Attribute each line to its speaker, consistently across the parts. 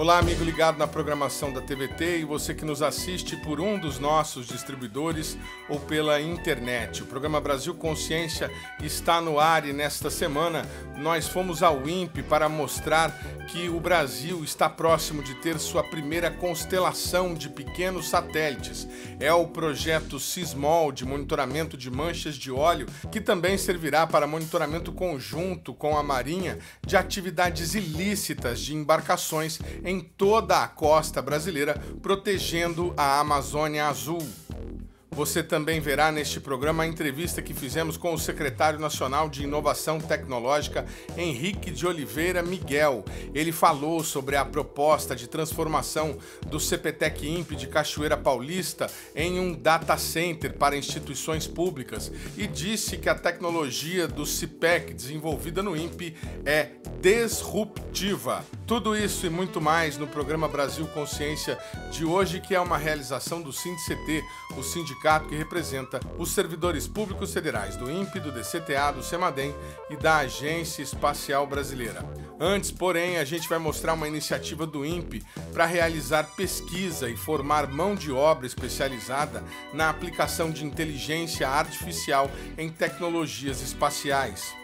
Speaker 1: Olá, amigo ligado na programação da TVT e você que nos assiste por um dos nossos distribuidores ou pela internet. O programa Brasil Consciência está no ar e nesta semana nós fomos ao INPE para mostrar que o Brasil está próximo de ter sua primeira constelação de pequenos satélites. É o projeto SISMOL de monitoramento de manchas de óleo, que também servirá para monitoramento conjunto com a Marinha de atividades ilícitas de embarcações em toda a costa brasileira, protegendo a Amazônia Azul. Você também verá neste programa a entrevista que fizemos com o secretário nacional de Inovação Tecnológica, Henrique de Oliveira Miguel. Ele falou sobre a proposta de transformação do CPTEC INPE de Cachoeira Paulista em um data center para instituições públicas e disse que a tecnologia do CIPEC desenvolvida no INPE é disruptiva. Tudo isso e muito mais no programa Brasil Consciência de hoje, que é uma realização do SINDCT, o sindicato que representa os servidores públicos federais do INPE, do DCTA, do CEMADEM e da Agência Espacial Brasileira. Antes, porém, a gente vai mostrar uma iniciativa do INPE para realizar pesquisa e formar mão de obra especializada na aplicação de inteligência artificial em tecnologias espaciais.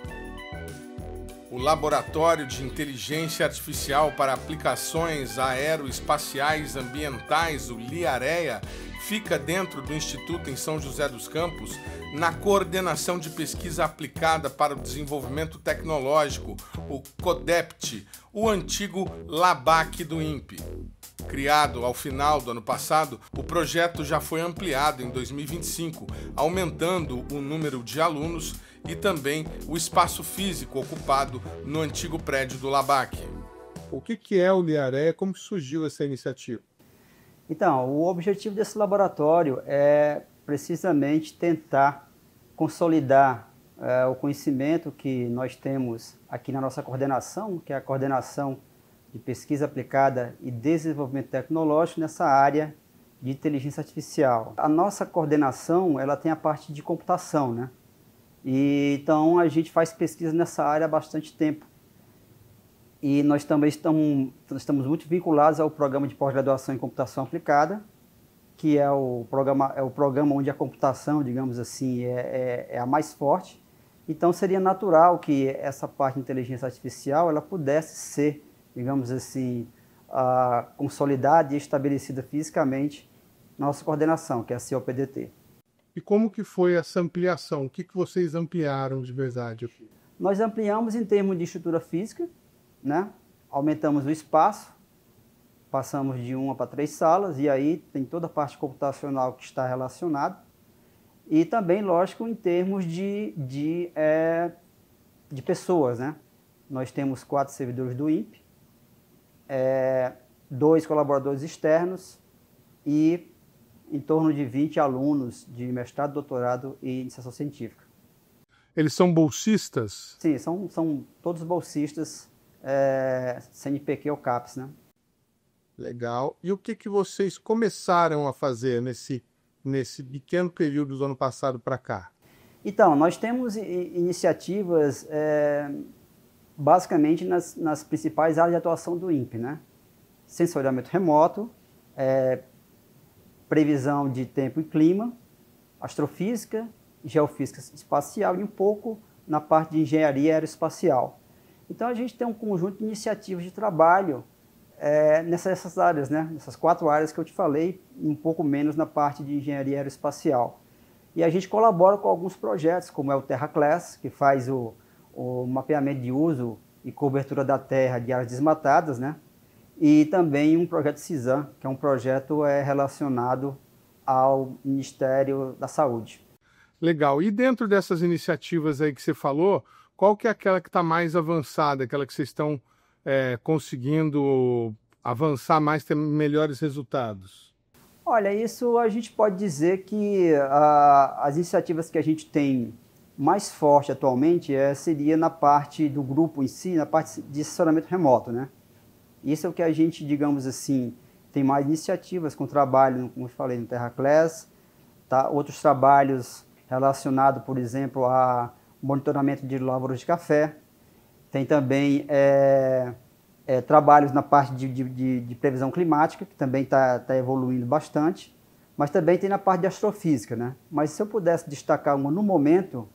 Speaker 1: O Laboratório de Inteligência Artificial para Aplicações Aeroespaciais Ambientais, o LIAREA, fica dentro do Instituto em São José dos Campos, na Coordenação de Pesquisa Aplicada para o Desenvolvimento Tecnológico, o CODEPT, o antigo LABAC do INPE. Criado ao final do ano passado, o projeto já foi ampliado em 2025, aumentando o número de alunos e também o espaço físico ocupado no antigo prédio do LABAC.
Speaker 2: O que é o LIAREA? Como surgiu essa iniciativa?
Speaker 3: Então, o objetivo desse laboratório é precisamente tentar consolidar o conhecimento que nós temos aqui na nossa coordenação, que é a coordenação de pesquisa aplicada e desenvolvimento tecnológico nessa área de inteligência artificial. A nossa coordenação, ela tem a parte de computação, né? E então a gente faz pesquisa nessa área há bastante tempo. E nós também estamos muito vinculados ao programa de pós-graduação em computação aplicada, que é o programa onde a computação, digamos assim, é a mais forte. Então seria natural que essa parte de inteligência artificial ela pudesse ser, digamos assim, consolidada e estabelecida fisicamente na nossa coordenação, que é a COPDT.
Speaker 2: E como que foi essa ampliação? O que vocês ampliaram de verdade?
Speaker 3: Nós ampliamos em termos de estrutura física, né? Aumentamos o espaço, passamos de 1 para 3 salas, e aí tem toda a parte computacional que está relacionada. E também, lógico, em termos de pessoas, né? Nós temos 4 servidores do INPE, 2 colaboradores externos e em torno de 20 alunos de mestrado, doutorado e iniciação científica.
Speaker 2: Eles são bolsistas?
Speaker 3: Sim, são todos bolsistas, CNPq ou CAPES, né?
Speaker 2: Legal. E o que vocês começaram a fazer nesse pequeno período do ano passado para cá?
Speaker 3: Então, nós temos iniciativas basicamente nas principais áreas de atuação do INPE, né? Sensoriamento remoto, previsão de tempo e clima, astrofísica, geofísica espacial e um pouco na parte de engenharia aeroespacial. Então a gente tem um conjunto de iniciativas de trabalho nessas áreas, né? Nessas 4 áreas que eu te falei, um pouco menos na parte de engenharia aeroespacial. E a gente colabora com alguns projetos, como é o TerraClass, que faz o mapeamento de uso e cobertura da terra de áreas desmatadas, né? E também um projeto CISAM, que é um projeto relacionado ao Ministério da Saúde.
Speaker 2: Legal. E dentro dessas iniciativas aí que você falou, qual que é aquela que está mais avançada, aquela que vocês estão conseguindo avançar mais, ter melhores resultados?
Speaker 3: Olha, isso a gente pode dizer que as iniciativas que a gente tem mais forte atualmente seria na parte do grupo em si, na parte de assessoramento remoto, né? Isso é o que a gente, digamos assim, tem mais iniciativas com trabalho, como eu falei, no TerraClass, tá? Outros trabalhos relacionados, por exemplo, a monitoramento de lavouras de café. Tem também trabalhos na parte de previsão climática, que também está evoluindo bastante, mas também tem na parte de astrofísica, né? Mas se eu pudesse destacar uma no momento,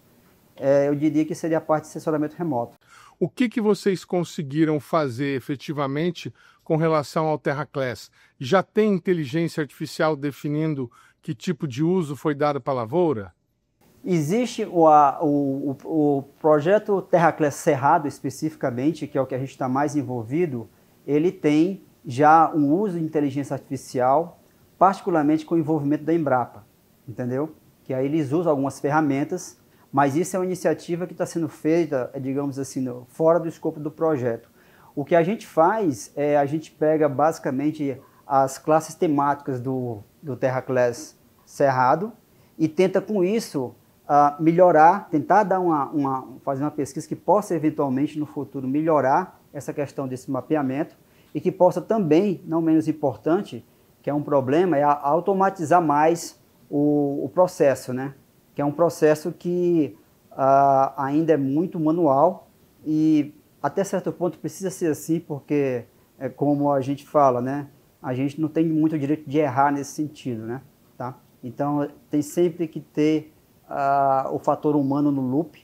Speaker 3: eu diria que seria a parte de assessoramento remoto.
Speaker 2: O que vocês conseguiram fazer efetivamente com relação ao TerraClass? Já tem inteligência artificial definindo que tipo de uso foi dado para a lavoura?
Speaker 3: Existe o projeto TerraClass Cerrado, especificamente, que é o que a gente está mais envolvido, ele tem já um uso de inteligência artificial, particularmente com o envolvimento da Embrapa, entendeu? Que aí eles usam algumas ferramentas, mas isso é uma iniciativa que está sendo feita, digamos assim, fora do escopo do projeto. O que a gente faz a gente pega basicamente as classes temáticas do TerraClass Cerrado e tenta com isso melhorar, tentar dar fazer uma pesquisa que possa eventualmente no futuro melhorar essa questão desse mapeamento e que possa também, não menos importante, que é um problema, é automatizar mais o processo, né? Que é um processo que ainda é muito manual e até certo ponto precisa ser assim, porque como a gente fala, né? A gente não tem muito direito de errar nesse sentido, né? Tá? Então tem sempre que ter o fator humano no loop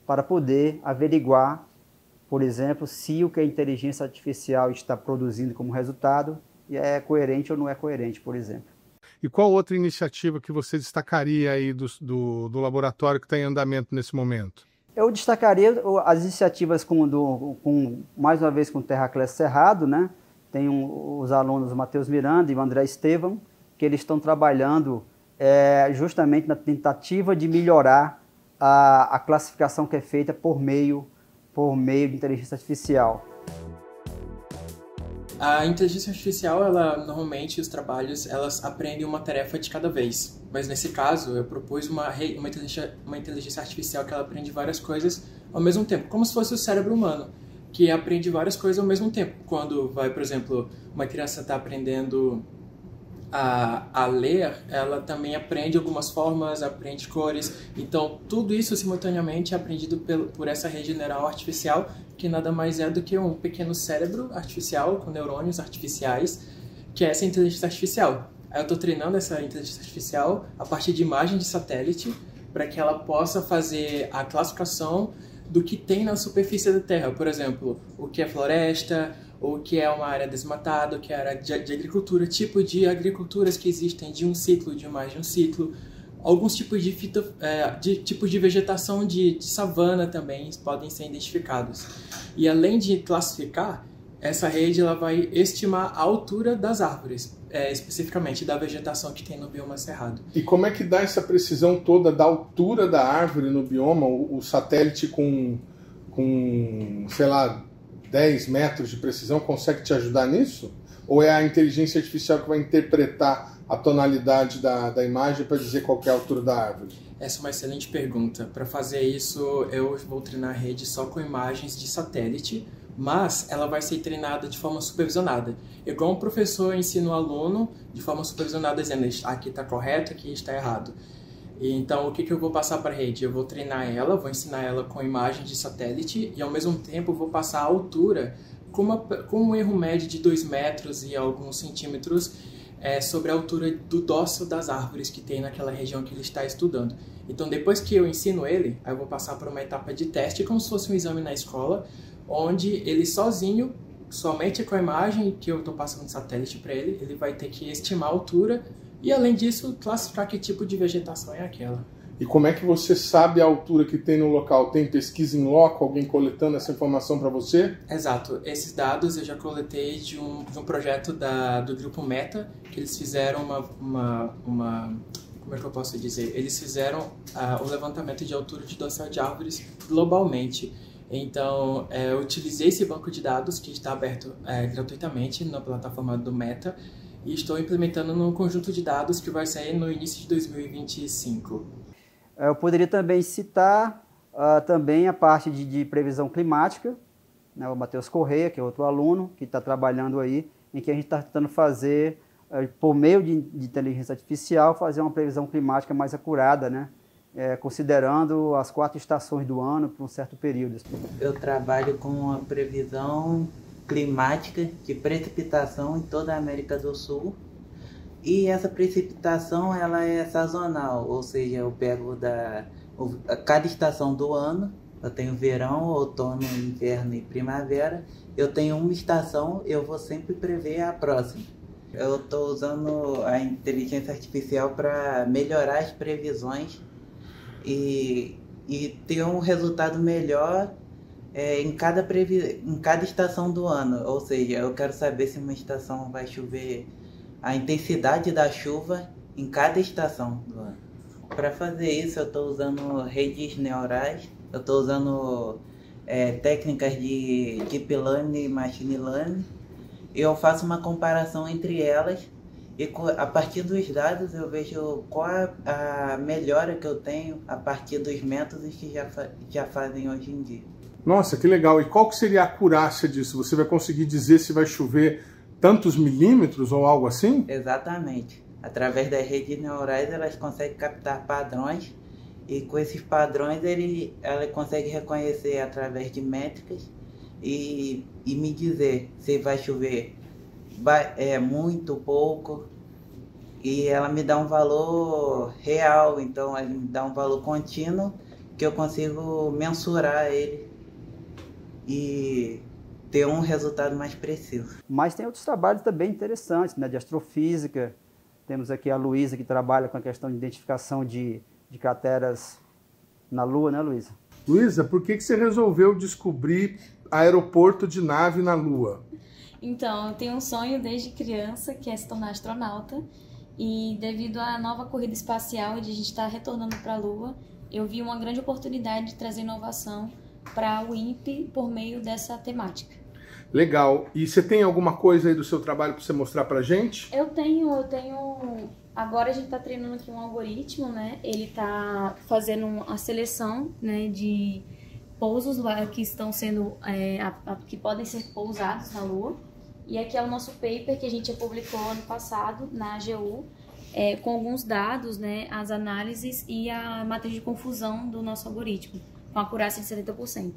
Speaker 3: para poder averiguar, por exemplo, se o que a inteligência artificial está produzindo como resultado é coerente ou não é coerente, por exemplo.
Speaker 2: E qual outra iniciativa que você destacaria aí do laboratório que está em andamento nesse momento?
Speaker 3: Eu destacaria as iniciativas mais uma vez com o TerraClass Cerrado, né? Tem os alunos Matheus Miranda e o André Estevam, que eles estão trabalhando justamente na tentativa de melhorar a classificação que é feita por meio de inteligência artificial.
Speaker 4: A inteligência artificial, normalmente os trabalhos, elas aprendem uma tarefa de cada vez. Mas nesse caso, eu propus uma inteligência artificial que ela aprende várias coisas ao mesmo tempo, como se fosse o cérebro humano, que aprende várias coisas ao mesmo tempo. Quando por exemplo, uma criança está aprendendo a ler, ela também aprende algumas formas, aprende cores. Então, tudo isso simultaneamente é aprendido por essa rede neural artificial, que nada mais é do que um pequeno cérebro artificial com neurônios artificiais, que é essa inteligência artificial. Aí eu estou treinando essa inteligência artificial a partir de imagem de satélite, para que ela possa fazer a classificação do que tem na superfície da Terra. Por exemplo, o que é floresta, ou o que é uma área desmatada, o que é área de agricultura, tipo de agriculturas que existem de um ciclo, de mais de um ciclo. Alguns tipos tipos de vegetação de savana também podem ser identificados. E além de classificar, essa rede ela vai estimar a altura das árvores, especificamente da vegetação que tem no bioma cerrado.
Speaker 1: E como é que dá essa precisão toda da altura da árvore no bioma? O satélite com sei lá, 10 metros de precisão consegue te ajudar nisso? Ou é a inteligência artificial que vai interpretar a tonalidade da imagem para dizer qual é a altura da árvore?
Speaker 4: Essa é uma excelente pergunta. Para fazer isso, eu vou treinar a rede só com imagens de satélite, mas ela vai ser treinada de forma supervisionada. Igual um professor ensina o aluno de forma supervisionada, dizendo aqui está correto, aqui está errado. Então, o que eu vou passar para a rede? Eu vou treinar ela, vou ensinar ela com imagens de satélite e, ao mesmo tempo, vou passar a altura com um erro médio de 2 metros e alguns centímetros sobre a altura do dócil das árvores que tem naquela região que ele está estudando. Então, depois que eu ensino ele, eu vou passar por uma etapa de teste, como se fosse um exame na escola, onde ele sozinho, somente com a imagem que eu estou passando de satélite para ele, ele vai ter que estimar a altura e, além disso, classificar que tipo de vegetação é aquela.
Speaker 1: E como é que você sabe a altura que tem no local? Tem pesquisa em loco, alguém coletando essa informação para você?
Speaker 4: Exato. Esses dados eu já coletei de um projeto do grupo Meta, que eles fizeram como é que eu posso dizer? Eles fizeram o levantamento de altura de dossel de árvores globalmente. Então, eu utilizei esse banco de dados que está aberto gratuitamente na plataforma do Meta e estou implementando num conjunto de dados que vai sair no início de 2025.
Speaker 3: Eu poderia também citar também a parte de previsão climática, né, o Matheus Correia, que é outro aluno que está trabalhando aí, em que a gente está tentando fazer, por meio de inteligência artificial, fazer uma previsão climática mais acurada, né, considerando as 4 estações do ano por um certo período.
Speaker 5: Eu trabalho com a previsão climática de precipitação em toda a América do Sul. E essa precipitação ela é sazonal, ou seja, eu pego cada estação do ano. Eu tenho verão, outono, inverno e primavera. Eu tenho uma estação, eu vou sempre prever a próxima. Eu estou usando a inteligência artificial para melhorar as previsões e ter um resultado melhor em cada estação do ano. Ou seja, eu quero saber se uma estação vai chover, a intensidade da chuva em cada estação do ano. Para fazer isso, eu estou usando redes neurais, eu estou usando técnicas de Deep Learning e Machine Learning. Eu faço uma comparação entre elas e a partir dos dados eu vejo qual a melhora que eu tenho a partir dos métodos que já fazem hoje em dia.
Speaker 2: Nossa, que legal. E qual que seria a acurácia disso? Você vai conseguir dizer se vai chover tantos milímetros ou algo assim?
Speaker 5: Exatamente. Através das redes neurais elas conseguem captar padrões e com esses padrões ela consegue reconhecer através de métricas e me dizer se vai chover muito, pouco, e ela me dá um valor real, então ela me dá um valor contínuo que eu consigo mensurar ele e ter um resultado mais preciso.
Speaker 3: Mas tem outros trabalhos também interessantes, né, de astrofísica. Temos aqui a Luísa, que trabalha com a questão de identificação de crateras na Lua, né, Luísa?
Speaker 2: Luísa, por que você resolveu descobrir aeroporto de nave na Lua?
Speaker 6: Então, eu tenho um sonho desde criança, que é se tornar astronauta. E devido à nova corrida espacial, de a gente estar retornando para a Lua, eu vi uma grande oportunidade de trazer inovação para o INPE por meio dessa temática.
Speaker 2: Legal. E você tem alguma coisa aí do seu trabalho para você mostrar para a gente?
Speaker 6: Eu tenho... Agora a gente está treinando aqui um algoritmo, né? Ele está fazendo a seleção, né, de pousos lá que estão sendo... que podem ser pousados na Lua. E aqui é o nosso paper que a gente publicou ano passado na AGU, com alguns dados, né, as análises e a matriz de confusão do nosso algoritmo, com acurácia de 70%.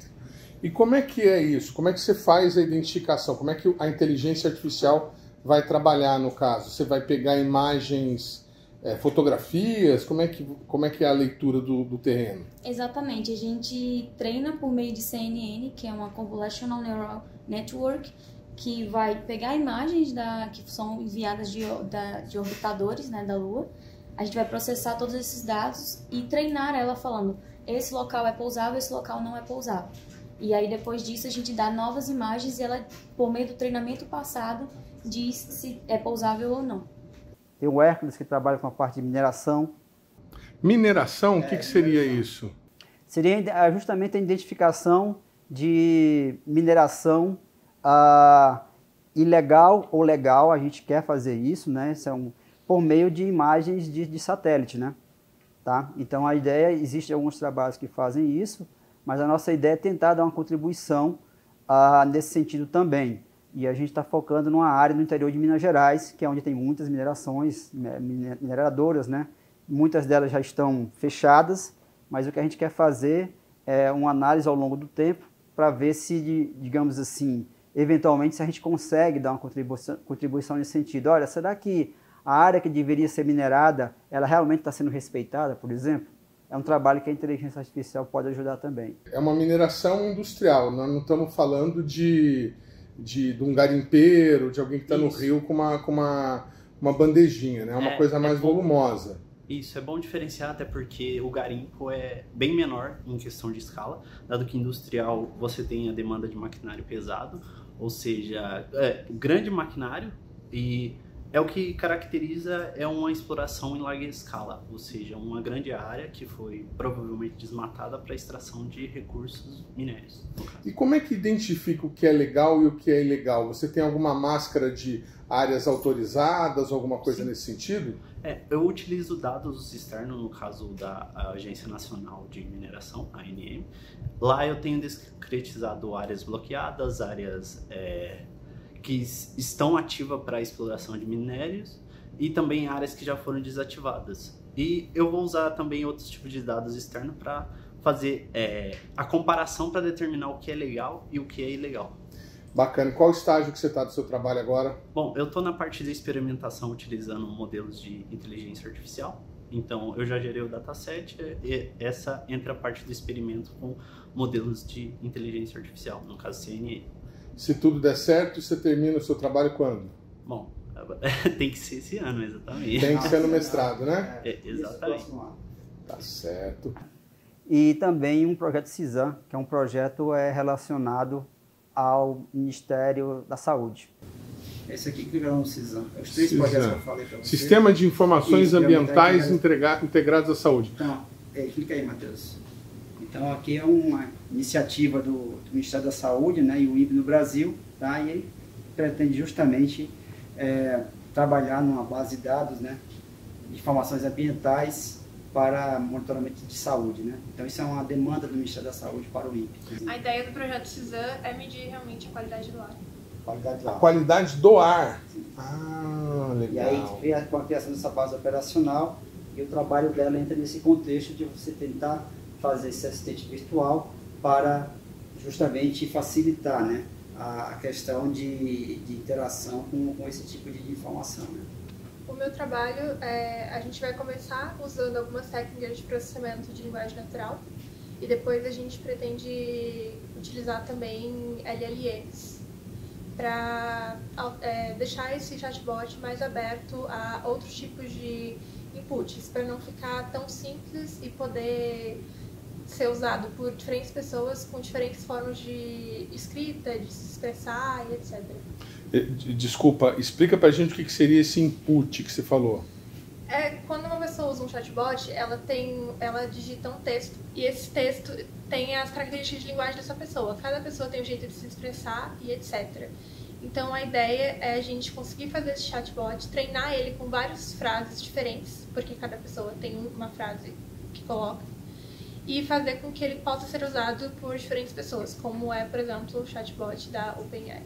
Speaker 2: E como é que é isso? Como é que você faz a identificação? Como é que a inteligência artificial vai trabalhar no caso? Você vai pegar imagens, fotografias? Como é que é a leitura do terreno?
Speaker 6: Exatamente. A gente treina por meio de CNN, que é uma Convolutional Neural Network, que vai pegar imagens que são enviadas de orbitadores, né, da Lua. A gente vai processar todos esses dados e treinar ela falando: esse local é pousável, esse local não é pousável. E aí depois disso a gente dá novas imagens e ela, por meio do treinamento passado, diz se é pousável ou não.
Speaker 3: Tem o Hércules, que trabalha com a parte de mineração.
Speaker 2: Mineração? O que seria isso?
Speaker 3: Seria justamente a identificação de mineração ilegal ou legal. A gente quer fazer isso, né? Por meio de imagens de satélite, né? Tá? Então a ideia, existem alguns trabalhos que fazem isso, mas a nossa ideia é tentar dar uma contribuição nesse sentido também. E a gente está focando numa área no interior de Minas Gerais, que é onde tem muitas minerações, mineradoras, né? Muitas delas já estão fechadas, mas o que a gente quer fazer é uma análise ao longo do tempo para ver se, digamos assim, eventualmente se a gente consegue dar uma contribuição nesse sentido. Olha, será que a área que deveria ser minerada, ela realmente está sendo respeitada, por exemplo? É um trabalho que a inteligência artificial pode ajudar também.
Speaker 2: É uma mineração industrial, nós não estamos falando de um garimpeiro, de alguém que está no rio com uma bandejinha, né? É uma coisa mais volumosa.
Speaker 7: Isso, é bom diferenciar até porque o garimpo é bem menor em questão de escala, dado que industrial você tem a demanda de maquinário pesado, ou seja, grande maquinário, e o que caracteriza uma exploração em larga escala, ou seja, uma grande área que foi provavelmente desmatada para extração de recursos minérios.
Speaker 2: E como é que identifica o que é legal e o que é ilegal? Você tem alguma máscara de áreas autorizadas, alguma coisa nesse sentido?
Speaker 7: Eu utilizo dados externos, no caso da Agência Nacional de Mineração, a ANM. Lá eu tenho discretizado áreas bloqueadas, áreas que estão ativas para a exploração de minérios e também áreas que já foram desativadas. E eu vou usar também outros tipos de dados externos para fazer a comparação para determinar o que é legal e o que é ilegal.
Speaker 2: Bacana. Qual estágio que você está do seu trabalho agora?
Speaker 7: Bom, eu estou na parte de experimentação utilizando modelos de inteligência artificial. Então, eu já gerei o dataset e essa entra a parte do experimento com modelos de inteligência artificial, no caso CNN.
Speaker 2: Se tudo der certo, você termina o seu trabalho quando?
Speaker 7: Bom, tem que ser esse ano, exatamente.
Speaker 2: Tem que ser no mestrado, né?
Speaker 7: Exatamente.
Speaker 2: Tá certo.
Speaker 3: E também um projeto CISAM, que é um projeto relacionado ao Ministério da Saúde.
Speaker 8: Esse aqui que virou um CISAM. Os 3 projetos que eu falei para você.
Speaker 2: Sistema de Informações Ambientais Integrados à Saúde.
Speaker 8: Então, clica aí, Matheus. Então, aqui é uma iniciativa do Ministério da Saúde, né, e o INPE no Brasil, tá? E ele pretende justamente trabalhar numa base de dados, né, de informações ambientais para monitoramento de saúde, né? Então, isso é uma demanda do Ministério da Saúde para o INPE.
Speaker 9: A ideia do projeto CISAM é medir realmente a qualidade do ar.
Speaker 2: A qualidade do ar. Ah, legal.
Speaker 8: E aí, com a criação dessa base operacional, e o trabalho dela entra nesse contexto de você tentar fazer esse assistente virtual para justamente facilitar, né, a questão de interação com esse tipo de informação, né?
Speaker 9: O meu trabalho, a gente vai começar usando algumas técnicas de processamento de linguagem natural e depois a gente pretende utilizar também LLMs para deixar esse chatbot mais aberto a outros tipos de inputs, para não ficar tão simples e poder ser usado por diferentes pessoas com diferentes formas de escrita, de se expressar e etc.
Speaker 2: Desculpa, explica pra gente o que seria esse input que você falou.
Speaker 9: Quando uma pessoa usa um chatbot, ela digita um texto e esse texto tem as características de linguagem dessa pessoa. Cada pessoa tem um jeito de se expressar e etc. Então a ideia é a gente conseguir fazer esse chatbot, treinar ele com várias frases diferentes, porque cada pessoa tem uma frase que coloca, e fazer com que ele possa ser usado por diferentes pessoas, como é, por exemplo, o chatbot da OpenAI.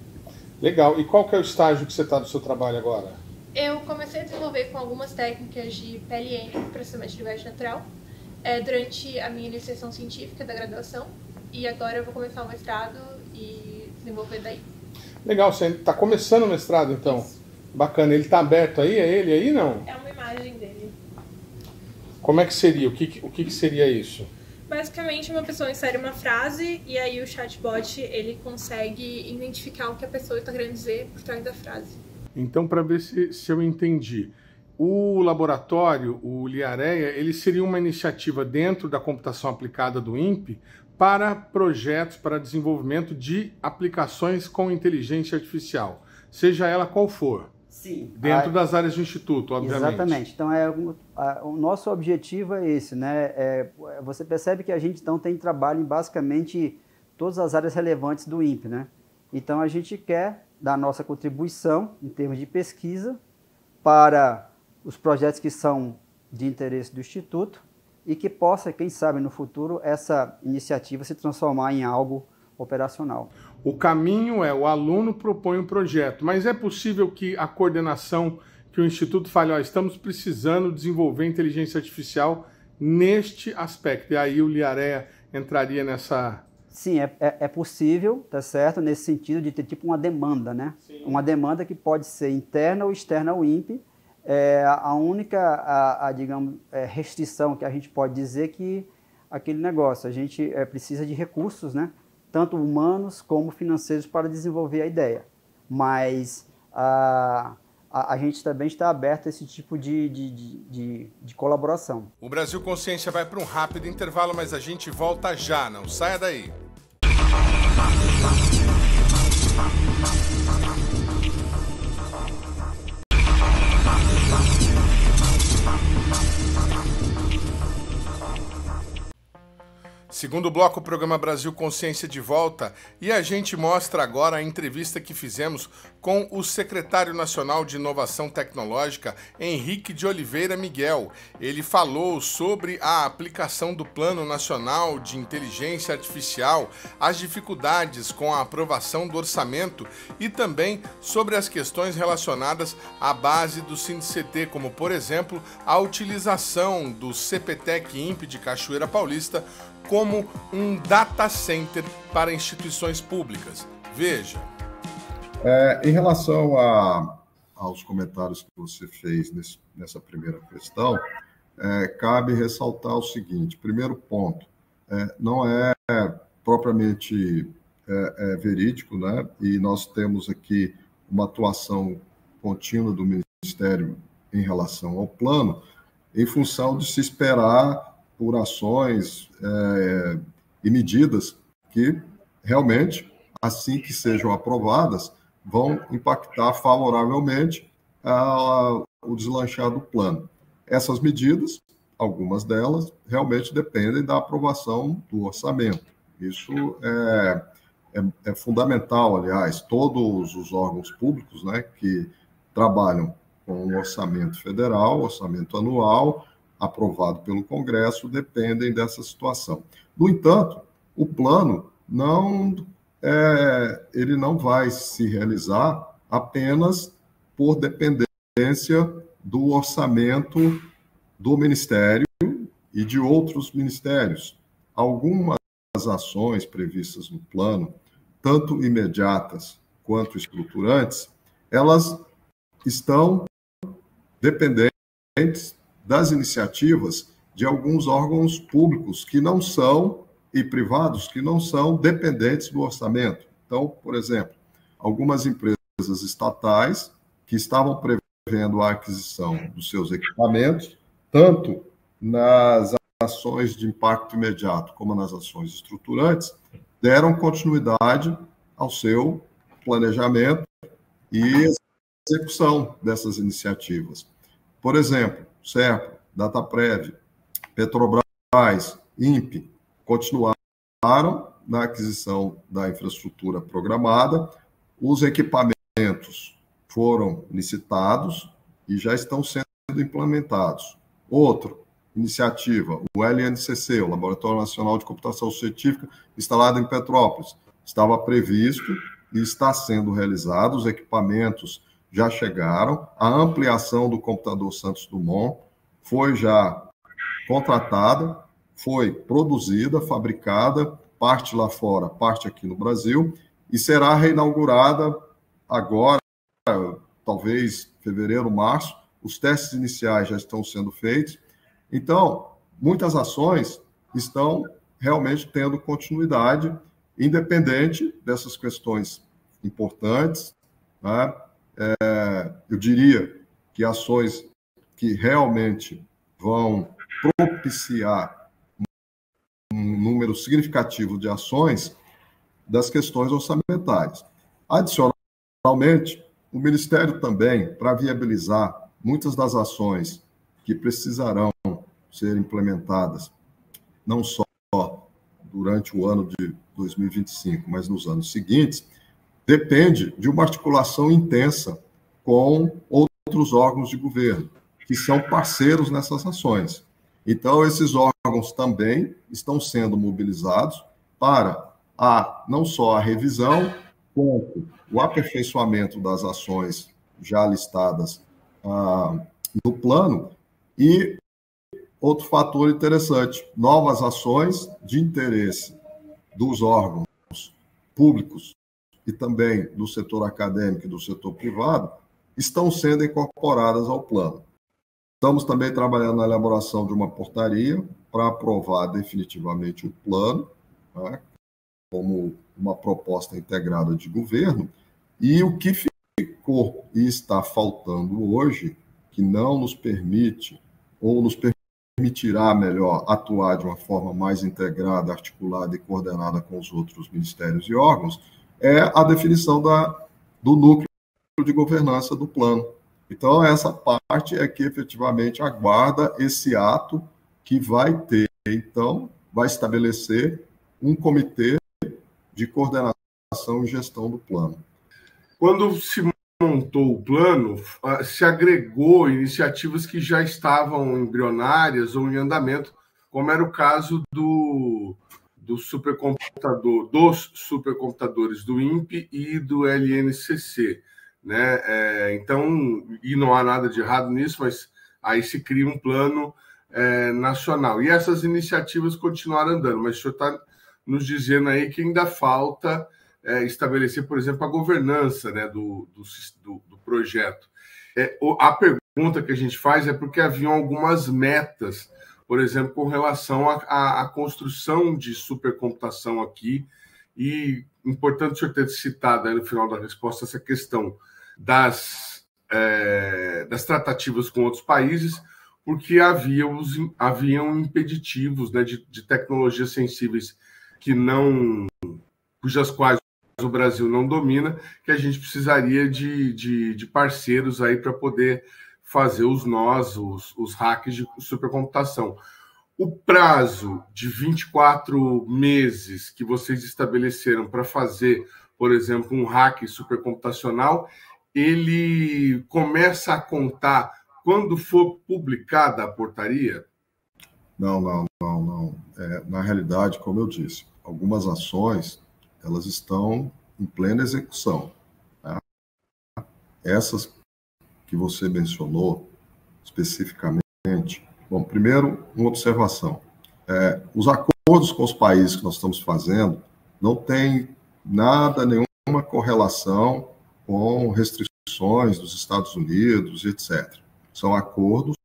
Speaker 2: Legal. E qual que é o estágio que você está do seu trabalho agora?
Speaker 9: Eu comecei a desenvolver com algumas técnicas de PLN, processamento de linguagem natural, durante a minha iniciação científica da graduação, e agora eu vou começar o mestrado e desenvolver daí. Legal,
Speaker 2: você está começando o mestrado então? Isso. Bacana. Ele está aberto aí? É ele aí, não?
Speaker 9: É uma imagem dele.
Speaker 2: Como é que seria? O que seria isso?
Speaker 9: Basicamente, uma pessoa insere uma frase e aí o chatbot ele consegue identificar o que a pessoa está querendo dizer por trás da frase.
Speaker 2: Então, para ver se eu entendi, o laboratório, o Liareia, ele seria uma iniciativa dentro da computação aplicada do INPE para projetos, para desenvolvimento de aplicações com inteligência artificial, seja ela qual for.
Speaker 3: Sim.
Speaker 2: Dentro das áreas do Instituto, obviamente.
Speaker 3: Exatamente. Então, o nosso objetivo é esse, né? Você percebe que a gente então tem trabalho em basicamente todas as áreas relevantes do INPE, né? Então, a gente quer dar nossa contribuição em termos de pesquisa para os projetos que são de interesse do Instituto e que possa, quem sabe, no futuro, essa iniciativa se transformar em algo operacional.
Speaker 2: O caminho é o aluno propõe um projeto, mas é possível que a coordenação, que o Instituto fale, estamos precisando desenvolver inteligência artificial neste aspecto, e aí o Liareia entraria nessa...
Speaker 3: Sim, é possível, tá certo, nesse sentido de ter tipo uma demanda, né? Sim. Uma demanda que pode ser interna ou externa ao INPE. A única, digamos, restrição que a gente pode dizer que aquele negócio, a gente precisa de recursos, né? Tanto humanos como financeiros para desenvolver a ideia. Mas a gente também está aberto a esse tipo de colaboração.
Speaker 1: O Brasil Consciência vai para um rápido intervalo, mas a gente volta já, não saia daí. Segundo bloco, o programa Brasil Consciência de volta, e a gente mostra agora a entrevista que fizemos com o secretário nacional de Inovação Tecnológica, Henrique de Oliveira Miguel. Ele falou sobre a aplicação do Plano Nacional de Inteligência Artificial, as dificuldades com a aprovação do orçamento e também sobre as questões relacionadas à base do SINDCT, como, por exemplo, a utilização do CPTEC INPE de Cachoeira Paulista como um data center para instituições públicas. Veja.
Speaker 10: Em relação aos comentários que você fez nessa primeira questão, cabe ressaltar o seguinte: primeiro ponto, não é propriamente verídico, né? E nós temos aqui uma atuação contínua do Ministério em relação ao plano, em função de se esperar por ações e medidas que realmente, assim que sejam aprovadas, vão impactar favoravelmente o deslanchar do plano. Essas medidas, algumas delas, realmente dependem da aprovação do orçamento. Isso é fundamental, aliás. Todos os órgãos públicos, né, que trabalham com o orçamento federal, orçamento anual, aprovado pelo Congresso, dependem dessa situação. No entanto, o plano ele não vai se realizar apenas por dependência do orçamento do Ministério e de outros ministérios. Algumas ações previstas no plano, tanto imediatas quanto estruturantes, elas estão dependentes das iniciativas de alguns órgãos públicos que não são, e privados, que não são dependentes do orçamento. Então, por exemplo, algumas empresas estatais que estavam prevendo a aquisição dos seus equipamentos, tanto nas ações de impacto imediato como nas ações estruturantes, deram continuidade ao seu planejamento e execução dessas iniciativas. Por exemplo, SERPRO, Dataprev, Petrobras, INPE, continuaram na aquisição da infraestrutura programada, os equipamentos foram licitados e já estão sendo implementados. Outra iniciativa, o LNCC, o Laboratório Nacional de Computação Científica, instalado em Petrópolis, estava previsto e está sendo realizado, os equipamentos já chegaram, a ampliação do computador Santos Dumont foi já contratada, foi produzida, fabricada, parte lá fora, parte aqui no Brasil, e será reinaugurada agora, talvez fevereiro, março. Os testes iniciais já estão sendo feitos. Então, muitas ações estão realmente tendo continuidade, independente dessas questões importantes, né? Eu diria que ações que realmente vão propiciar um número significativo de ações das questões orçamentárias. Adicionalmente, o Ministério também, para viabilizar muitas das ações que precisarão ser implementadas, não só durante o ano de 2025, mas nos anos seguintes, depende de uma articulação intensa com outros órgãos de governo, que são parceiros nessas ações. Então, esses órgãos também estão sendo mobilizados para não só a revisão, quanto o aperfeiçoamento das ações já listadas no plano. E outro fator interessante, novas ações de interesse dos órgãos públicos e também do setor acadêmico e do setor privado estão sendo incorporadas ao plano. Estamos também trabalhando na elaboração de uma portaria para aprovar definitivamente o plano, né, como uma proposta integrada de governo, e o que ficou e está faltando hoje, que não nos permite, ou nos permitirá, melhor, atuar de uma forma mais integrada, articulada e coordenada com os outros ministérios e órgãos, é a definição do núcleo de governança do plano. Então, essa parte é que efetivamente aguarda esse ato que vai ter, então, vai estabelecer um comitê de coordenação e gestão do plano.
Speaker 1: Quando se montou o plano, se agregou iniciativas que já estavam embrionárias ou em andamento, como era o caso dos supercomputadores do INPE e do LNCC, né? Então, e não há nada de errado nisso, mas aí se cria um plano nacional. E essas iniciativas continuaram andando, mas o senhor está nos dizendo aí que ainda falta estabelecer, por exemplo, a governança, né, do projeto. A pergunta que a gente faz é porque haviam algumas metas, por exemplo, com relação à construção de supercomputação aqui, e importante o senhor ter citado aí no final da resposta essa questão das tratativas com outros países, porque haviam impeditivos, né, de tecnologias sensíveis cujas quais o Brasil não domina, que a gente precisaria de parceiros aí para poder fazer os nós, os hacks de supercomputação. O prazo de 24 meses que vocês estabeleceram para fazer, por exemplo, um hack supercomputacional, ele começa a contar quando for publicada a portaria?
Speaker 10: Não. Na realidade, como eu disse, algumas ações elas estão em plena execução. Tá? Essas que você mencionou especificamente. Bom, primeiro, uma observação. Os acordos com os países que nós estamos fazendo não tem nenhuma correlação com restrições dos Estados Unidos, etc. São acordos,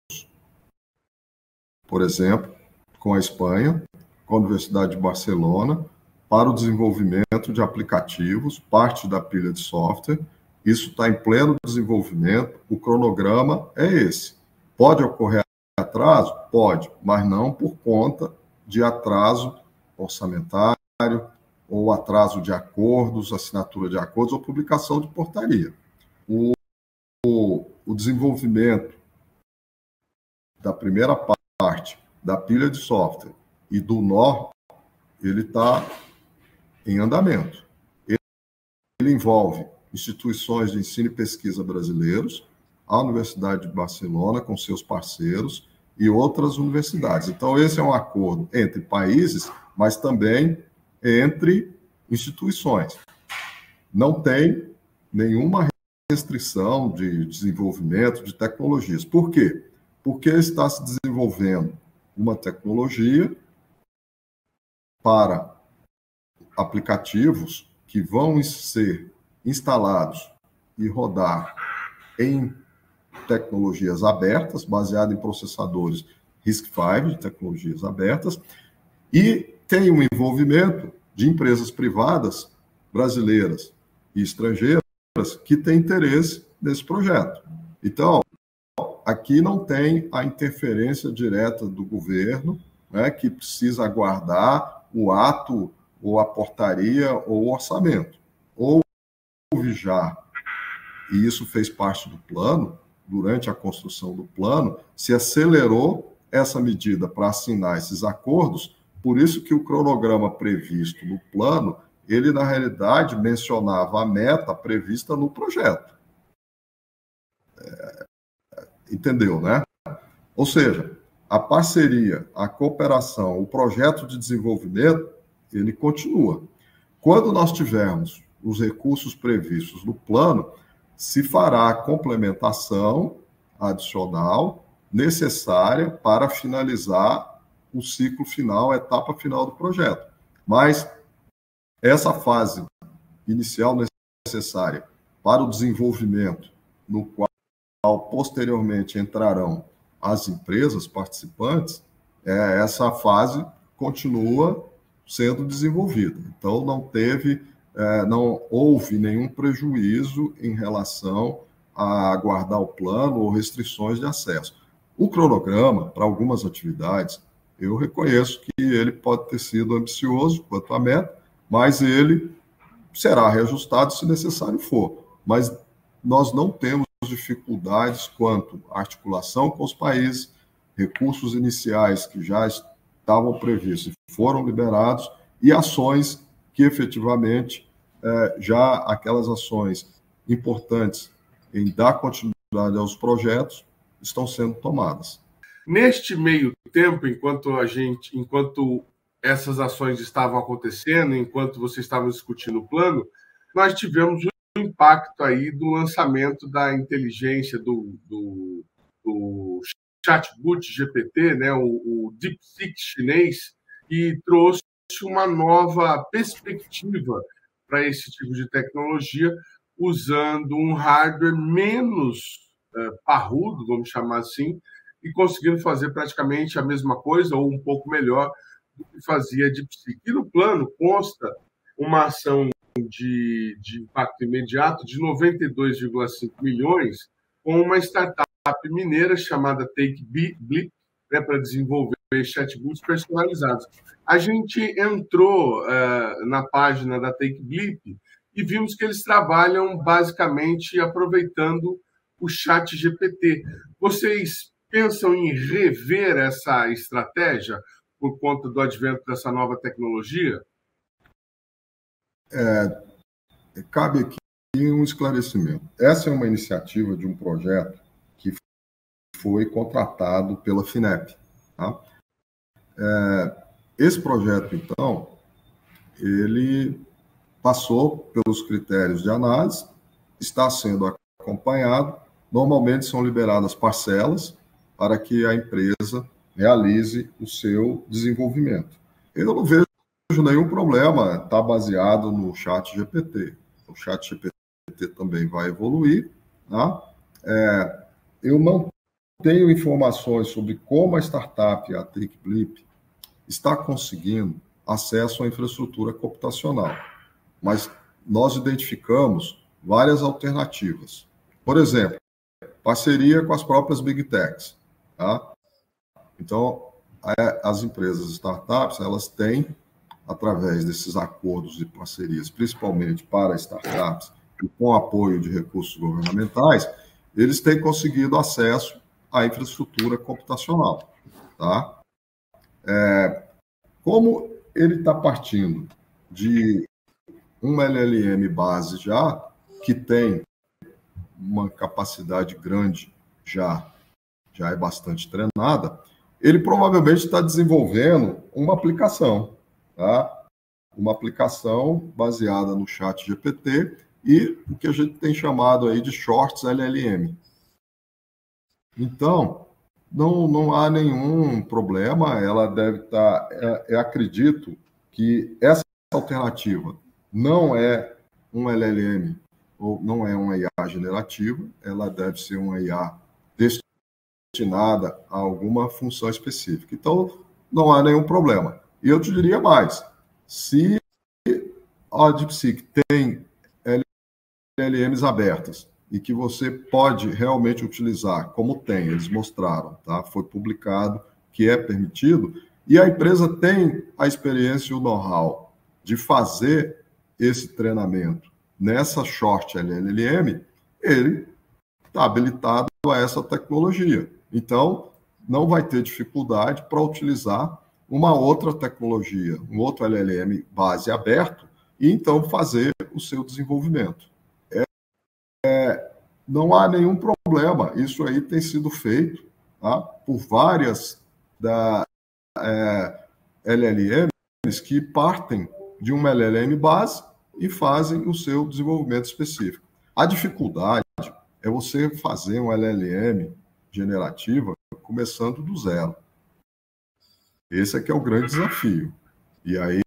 Speaker 10: por exemplo, com a Espanha, com a Universidade de Barcelona, para o desenvolvimento de aplicativos, parte da pilha de software. Isso está em pleno desenvolvimento, o cronograma é esse. Pode ocorrer atraso? Pode, mas não por conta de atraso orçamentário ou atraso de acordos, assinatura de acordos ou publicação de portaria. O desenvolvimento da primeira parte da pilha de software e do nó, ele está em andamento. Ele envolve instituições de ensino e pesquisa brasileiros, a Universidade de Barcelona com seus parceiros e outras universidades. Então, esse é um acordo entre países, mas também entre instituições. Não tem nenhuma restrição de desenvolvimento de tecnologias. Por quê? Porque está se desenvolvendo uma tecnologia para aplicativos que vão ser instalados e rodar em tecnologias abertas, baseado em processadores RISC-V, de tecnologias abertas, e tem um envolvimento de empresas privadas brasileiras e estrangeiras que têm interesse nesse projeto. Então, aqui não tem a interferência direta do governo, né, que precisa aguardar o ato ou a portaria ou o orçamento. Houve já, e isso fez parte do plano, durante a construção do plano, se acelerou essa medida para assinar esses acordos, por isso que o cronograma previsto no plano, ele, na realidade, mencionava a meta prevista no projeto. Entendeu, né? Ou seja, a parceria, a cooperação, o projeto de desenvolvimento, ele continua. Quando nós tivermos os recursos previstos no plano, se fará a complementação adicional necessária para finalizar o ciclo final, a etapa final do projeto. Mas essa fase inicial necessária para o desenvolvimento, no qual posteriormente entrarão as empresas participantes, essa fase continua sendo desenvolvida. Então, não houve nenhum prejuízo em relação a aguardar o plano ou restrições de acesso. O cronograma, para algumas atividades, eu reconheço que ele pode ter sido ambicioso quanto à meta, mas ele será reajustado se necessário for. Mas nós não temos dificuldades quanto à articulação com os países, recursos iniciais que já estavam previstos e foram liberados, e ações que efetivamente, já aquelas ações importantes em dar continuidade aos projetos, estão sendo tomadas.
Speaker 1: Neste meio tempo, enquanto essas ações estavam acontecendo, enquanto vocês estavam discutindo o plano, nós tivemos o impacto aí do lançamento da inteligência do chatbot GPT, né, o DeepSeek chinês, e trouxe uma nova perspectiva para esse tipo de tecnologia, usando um hardware menos parrudo, vamos chamar assim, e conseguindo fazer praticamente a mesma coisa ou um pouco melhor do que fazia a DeepSeek. E no plano consta uma ação de impacto imediato de 92,5 milhões com uma startup mineira chamada TakeBlip, né, para desenvolver chatbots personalizados. A gente entrou na página da TakeBlip e vimos que eles trabalham basicamente aproveitando o ChatGPT. Vocês pensam em rever essa estratégia por conta do advento dessa nova tecnologia?
Speaker 10: Cabe aqui um esclarecimento. Essa é uma iniciativa de um projeto que foi contratado pela FINEP. Tá? Esse projeto, então, ele passou pelos critérios de análise, está sendo acompanhado. Normalmente são liberadas parcelas para que a empresa realize o seu desenvolvimento. Eu não vejo nenhum problema, está baseado no ChatGPT. O ChatGPT também vai evoluir. Tá? Eu não tenho informações sobre como a startup, a TakeBlip, está conseguindo acesso à infraestrutura computacional, mas nós identificamos várias alternativas. Por exemplo, parceria com as próprias Big Techs. Tá? Então, as empresas startups, elas têm, através desses acordos de parcerias, principalmente para startups, e com apoio de recursos governamentais, eles têm conseguido acesso à infraestrutura computacional. Tá? Como ele está partindo de um LLM base já, que tem uma capacidade grande, já é bastante treinada, ele provavelmente está desenvolvendo uma aplicação, tá? Uma aplicação baseada no ChatGPT e o que a gente tem chamado aí de Shorts LLM. Então, não há nenhum problema, ela deve estar... Eu acredito que essa alternativa não é um LLM, ou não é uma IA generativa, ela deve ser uma IA destinada a alguma função específica. Então, não há nenhum problema. E eu te diria mais, se a DeepSeek tem LLMs abertas e que você pode realmente utilizar, como tem, eles mostraram, tá? Foi publicado que é permitido, e a empresa tem a experiência e o know-how de fazer esse treinamento nessa short LLM, ele está habilitado a essa tecnologia. Então, não vai ter dificuldade para utilizar uma outra tecnologia, um outro LLM base aberto, e então fazer o seu desenvolvimento. Não há nenhum problema, isso aí tem sido feito, tá, por várias LLMs que partem de uma LLM base e fazem o seu desenvolvimento específico. A dificuldade é você fazer um LLM generativa começando do zero. Esse é que é o grande desafio. E aí,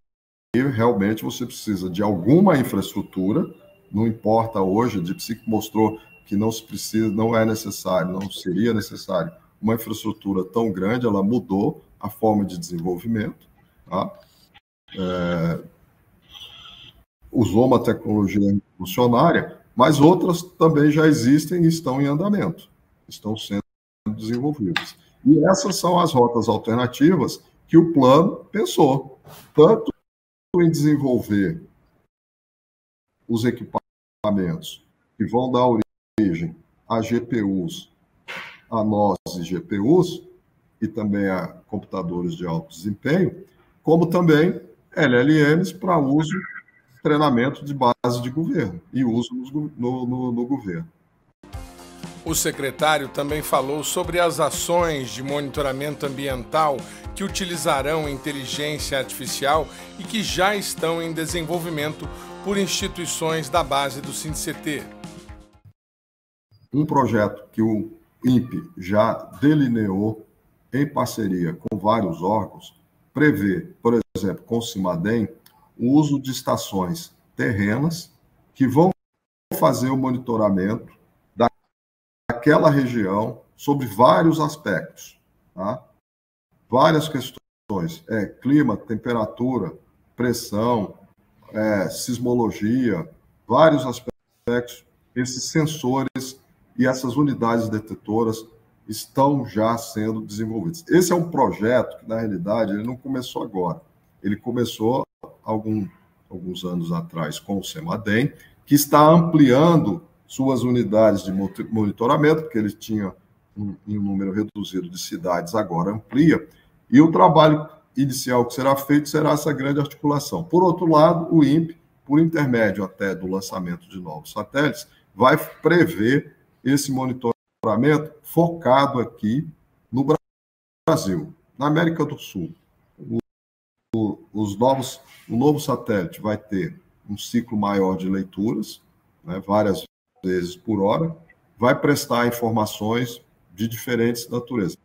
Speaker 10: realmente, você precisa de alguma infraestrutura, não importa hoje, a DeepSeek mostrou que não é necessário, não seria necessário uma infraestrutura tão grande, ela mudou a forma de desenvolvimento, tá? Usou uma tecnologia revolucionária, mas outras também já existem e estão em andamento, estão sendo desenvolvidas. E essas são as rotas alternativas que o plano pensou, tanto em desenvolver os equipamentos que vão dar origem a GPUs, a nós GPUs, e também a computadores de alto desempenho, como também LLMs para uso, treinamento de base de governo e uso no governo.
Speaker 1: O secretário também falou sobre as ações de monitoramento ambiental que utilizarão inteligência artificial e que já estão em desenvolvimento por instituições da base do SINCT.
Speaker 10: Um projeto que o INPE já delineou em parceria com vários órgãos prevê, por exemplo, com o CIMADEM, o uso de estações terrenas que vão fazer o monitoramento daquela região sobre vários aspectos, tá? Várias questões, clima, temperatura, pressão, sismologia, vários aspectos. Esses sensores e essas unidades detetoras estão já sendo desenvolvidos. Esse é um projeto que, na realidade, ele não começou agora. Ele começou alguns anos atrás com o CEMADEM, que está ampliando suas unidades de monitoramento, porque ele tinha um número reduzido de cidades, agora amplia, e o trabalho inicial que será feito será essa grande articulação. Por outro lado, o INPE, por intermédio até do lançamento de novos satélites, vai prever esse monitoramento focado aqui no Brasil, na América do Sul. O novo satélite vai ter um ciclo maior de leituras, né, várias vezes por hora, vai prestar informações de diferentes naturezas.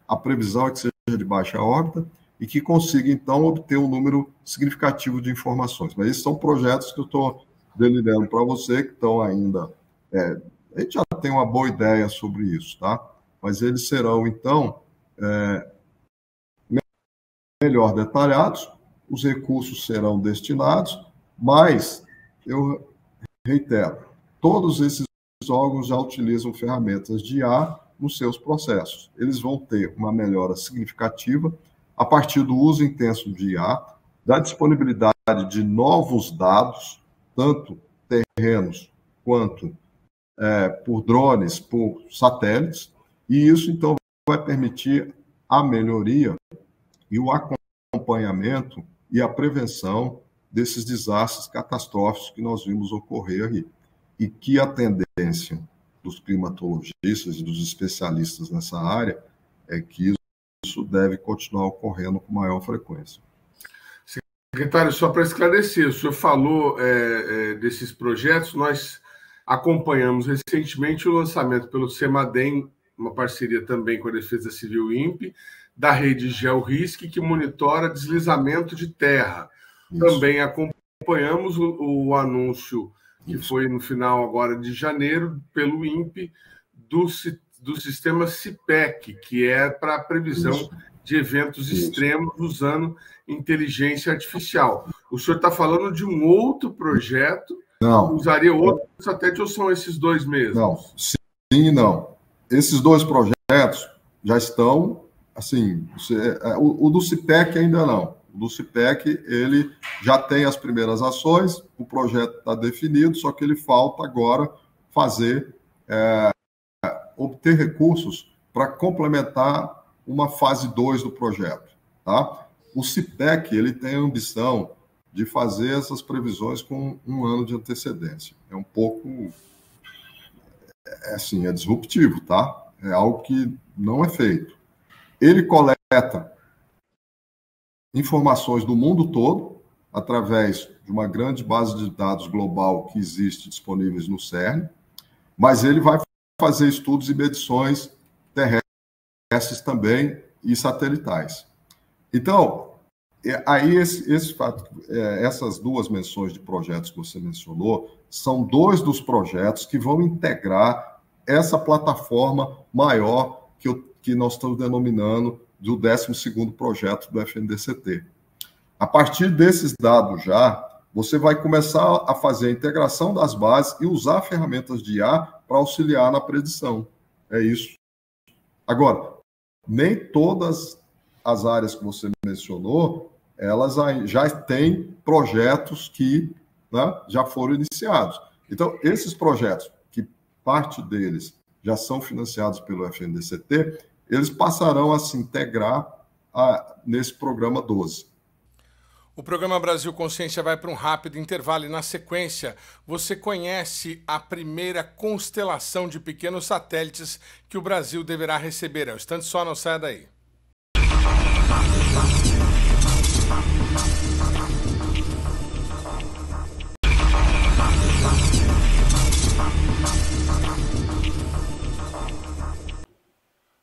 Speaker 10: A previsão é que seja de baixa órbita e que consiga, então, obter um número significativo de informações. Mas esses são projetos que eu estou delineando para você, que estão ainda... a gente já tem uma boa ideia sobre isso, tá? Mas eles serão, então, melhor detalhados, os recursos serão destinados, mas, eu reitero, todos esses órgãos já utilizam ferramentas de IA nos seus processos. Eles vão ter uma melhora significativa a partir do uso intenso de IA, da disponibilidade de novos dados, tanto terrenos quanto por drones, por satélites, e isso, então, vai permitir a melhoria e o acompanhamento e a prevenção desses desastres catastróficos que nós vimos ocorrer aí. E que a tendência dos climatologistas e dos especialistas nessa área é que isso deve continuar ocorrendo com maior frequência.
Speaker 1: Secretário, só para esclarecer, o senhor falou desses projetos, nós acompanhamos recentemente o lançamento pelo CEMADEM, uma parceria também com a Defesa Civil INPE, da rede GeoRISC, que monitora deslizamento de terra. Isso. Também acompanhamos o anúncio que foi no final agora de janeiro, pelo INPE, do sistema CIPEC, que é para a previsão de eventos extremos usando inteligência artificial. O senhor está falando de um outro projeto?
Speaker 10: Não.
Speaker 1: Usaria outro satélite ou são esses dois mesmos?
Speaker 10: Não, sim e não. Esses dois projetos já estão, assim, o do CIPEC ainda não. O do CIPEC, ele já tem as primeiras ações, o projeto está definido, só que ele falta agora obter recursos para complementar uma fase 2 do projeto, tá? O CIPEC, ele tem a ambição de fazer essas previsões com um ano de antecedência. É um pouco, assim, é disruptivo, tá? É algo que não é feito. Ele coleta informações do mundo todo, através de uma grande base de dados global que existe disponíveis no CERN, mas ele vai fazer estudos e medições terrestres também e satelitais. Então, aí essas duas menções de projetos que você mencionou são dois dos projetos que vão integrar essa plataforma maior que nós estamos denominando do 12º projeto do FNDCT. A partir desses dados já, você vai começar a fazer a integração das bases e usar ferramentas de IA para auxiliar na predição. É isso. Agora, nem todas as áreas que você mencionou, elas já têm projetos que, né, já foram iniciados. Então, esses projetos, que parte deles já são financiados pelo FNDCT, eles passarão a se integrar nesse programa 12.
Speaker 1: O programa Brasil Consciência vai para um rápido intervalo e, na sequência, você conhece a primeira constelação de pequenos satélites que o Brasil deverá receber. É o instante só, não saia daí.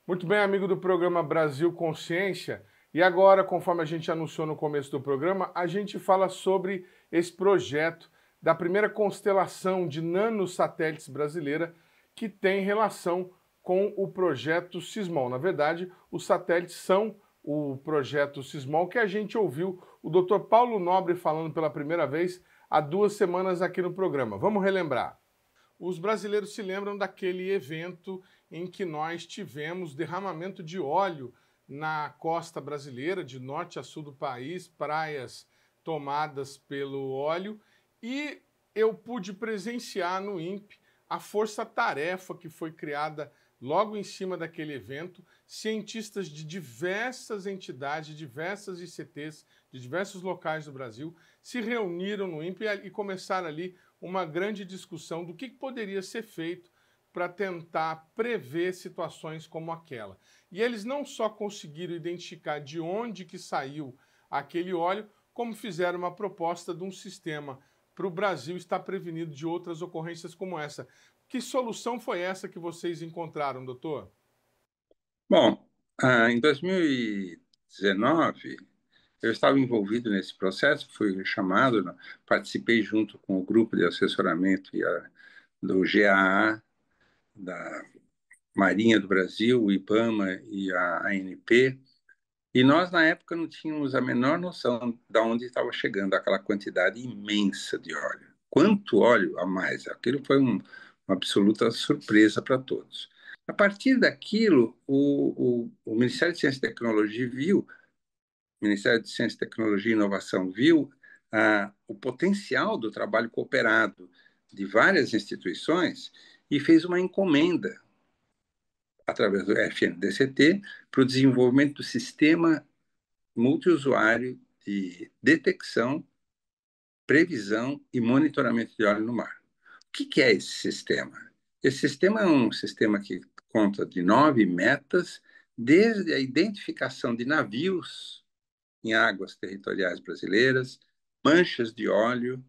Speaker 1: Muito bem, amigo do programa Brasil Consciência. E agora, conforme a gente anunciou no começo do programa, a gente fala sobre esse projeto da primeira constelação de nanosatélites brasileira que tem relação com o projeto Sismol. Na verdade, os satélites são o projeto Sismol, que a gente ouviu o Dr. Paulo Nobre falando pela primeira vez há 2 semanas aqui no programa. Vamos relembrar. Os brasileiros se lembram daquele evento em que nós tivemos derramamento de óleo na costa brasileira, de norte a sul do país, praias tomadas pelo óleo, e eu pude presenciar no INPE a força-tarefa que foi criada logo em cima daquele evento. Cientistas de diversas entidades, de diversas ICTs, de diversos locais do Brasil, se reuniram no INPE e começaram ali uma grande discussão do que poderia ser feito para tentar prever situações como aquela. E eles não só conseguiram identificar de onde que saiu aquele óleo, como fizeram uma proposta de um sistema para o Brasil estar prevenido de outras ocorrências como essa. Que solução foi essa que vocês encontraram, doutor?
Speaker 11: Bom, em 2019, eu estava envolvido nesse processo, fui chamado, né, participei junto com o grupo de assessoramento do GAA, da Marinha do Brasil, o IBAMA e a ANP, e nós, na época, não tínhamos a menor noção de onde estava chegando aquela quantidade imensa de óleo. Quanto óleo a mais? Aquilo foi uma absoluta surpresa para todos. A partir daquilo, o Ministério de Ciência e Tecnologia viu, o Ministério de Ciência, Tecnologia e Inovação viu o potencial do trabalho cooperado de várias instituições e fez uma encomenda através do FNDCT para o desenvolvimento do sistema multiusuário de detecção, previsão e monitoramento de óleo no mar. O que é esse sistema? Esse sistema é um sistema que conta de 9 metas, desde a identificação de navios em águas territoriais brasileiras, manchas de óleo,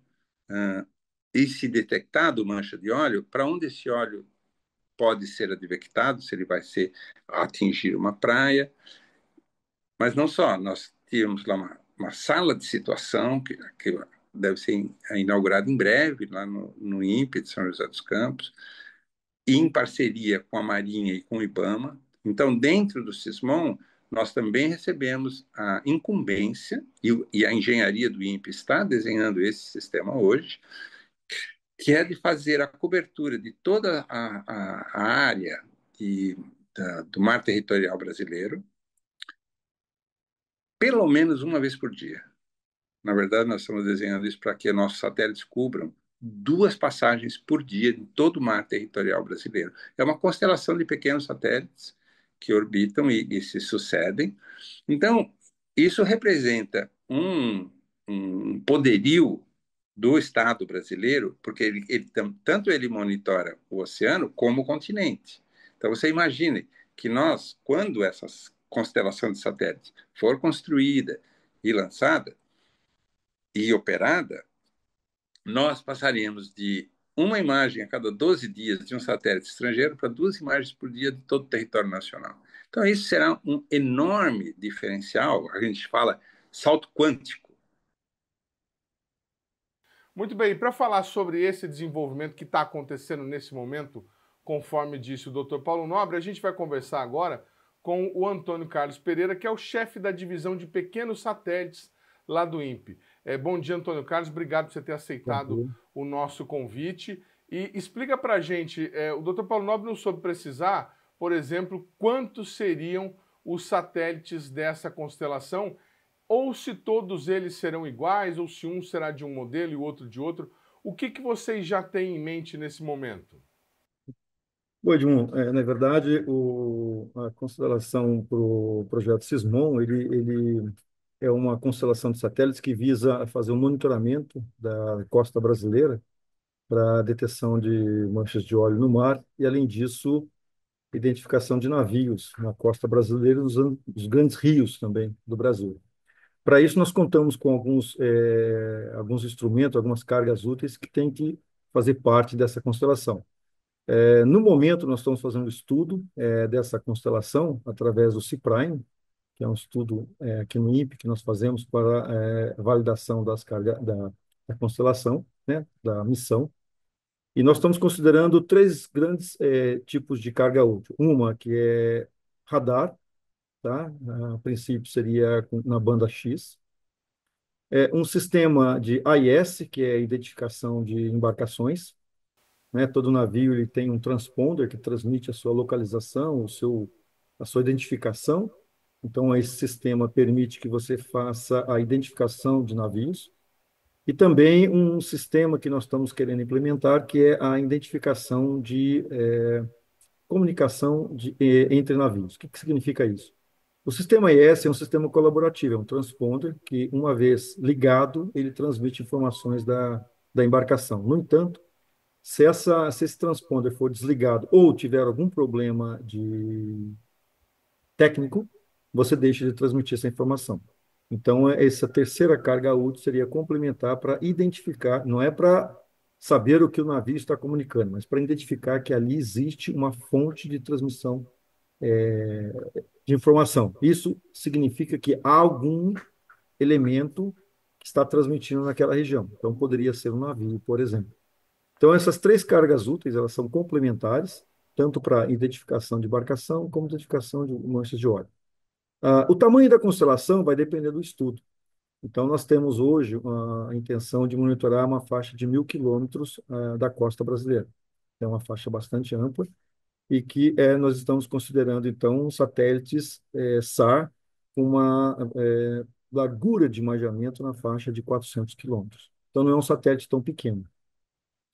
Speaker 11: e se detectado mancha de óleo, para onde esse óleo pode ser advectado, se ele vai atingir uma praia. Mas não só, nós tínhamos lá uma sala de situação que deve ser inaugurada em breve, lá no INPE de São José dos Campos, em parceria com a Marinha e com o IBAMA. Então, dentro do SISMON, nós também recebemos a incumbência, e a engenharia do INPE está desenhando esse sistema hoje, que é de fazer a cobertura de toda a área do mar territorial brasileiro, pelo menos uma vez por dia. Na verdade, nós estamos desenhando isso para que nossos satélites cubram 2 passagens por dia de todo o mar territorial brasileiro. É uma constelação de pequenos satélites que orbitam e se sucedem. Então, isso representa um poderio do Estado brasileiro, porque tanto ele monitora o oceano como o continente. Então, você imagine que nós, quando essa constelação de satélites for construída e lançada e operada, nós passaremos de uma imagem a cada 12 dias de um satélite estrangeiro para 2 imagens por dia de todo o território nacional. Então, isso será um enorme diferencial. A gente fala salto quântico.
Speaker 1: Muito bem, para falar sobre esse desenvolvimento que está acontecendo nesse momento, conforme disse o Dr. Paulo Nobre, a gente vai conversar agora com o Antônio Carlos Pereira, que é o chefe da divisão de pequenos satélites lá do INPE. Bom dia, Antônio Carlos, obrigado por você ter aceitado o nosso convite. E explica para a gente, o Dr. Paulo Nobre não soube precisar, por exemplo, quantos seriam os satélites dessa constelação, ou se todos eles serão iguais, ou se um será de um modelo e o outro de outro. O que vocês já têm em mente nesse momento?
Speaker 12: Bom, Edmundo, na verdade, a constelação para o projeto Sismon, ele é uma constelação de satélites que visa fazer um monitoramento da costa brasileira para detecção de manchas de óleo no mar e, além disso, identificação de navios na costa brasileira e nos grandes rios também do Brasil. Para isso, nós contamos com alguns instrumentos, algumas cargas úteis que têm que fazer parte dessa constelação. No momento, nós estamos fazendo um estudo dessa constelação através do CIPRIME, que é um estudo aqui no INPE que nós fazemos para validação das da constelação, né, da missão. E nós estamos considerando três grandes tipos de carga útil. Uma que é radar, tá? A princípio seria na banda X. Um sistema de AIS, que é identificação de embarcações, né? Todo navio ele tem um transponder que transmite a sua localização, a sua identificação. Então, esse sistema permite que você faça a identificação de navios. E também um sistema que nós estamos querendo implementar, que é a identificação de comunicação entre navios. O que significa isso? O sistema IS é um sistema colaborativo, é um transponder que, uma vez ligado, ele transmite informações da embarcação. No entanto, se esse transponder for desligado ou tiver algum problema de técnico, você deixa de transmitir essa informação. Então, essa terceira carga útil seria complementar para identificar, não é para saber o que o navio está comunicando, mas para identificar que ali existe uma fonte de transmissão é, de informação. Isso significa que há algum elemento que está transmitindo naquela região. Então, poderia ser um navio, por exemplo. Então, essas três cargas úteis, elas são complementares, tanto para identificação de embarcação, como identificação de manchas de óleo. O tamanho da constelação vai depender do estudo. Então, nós temos hoje a intenção de monitorar uma faixa de 1.000 quilômetros da costa brasileira. É uma faixa bastante ampla e que nós estamos considerando, então, satélites SAR com uma largura de imaginamento na faixa de 400 quilômetros. Então, não é um satélite tão pequeno.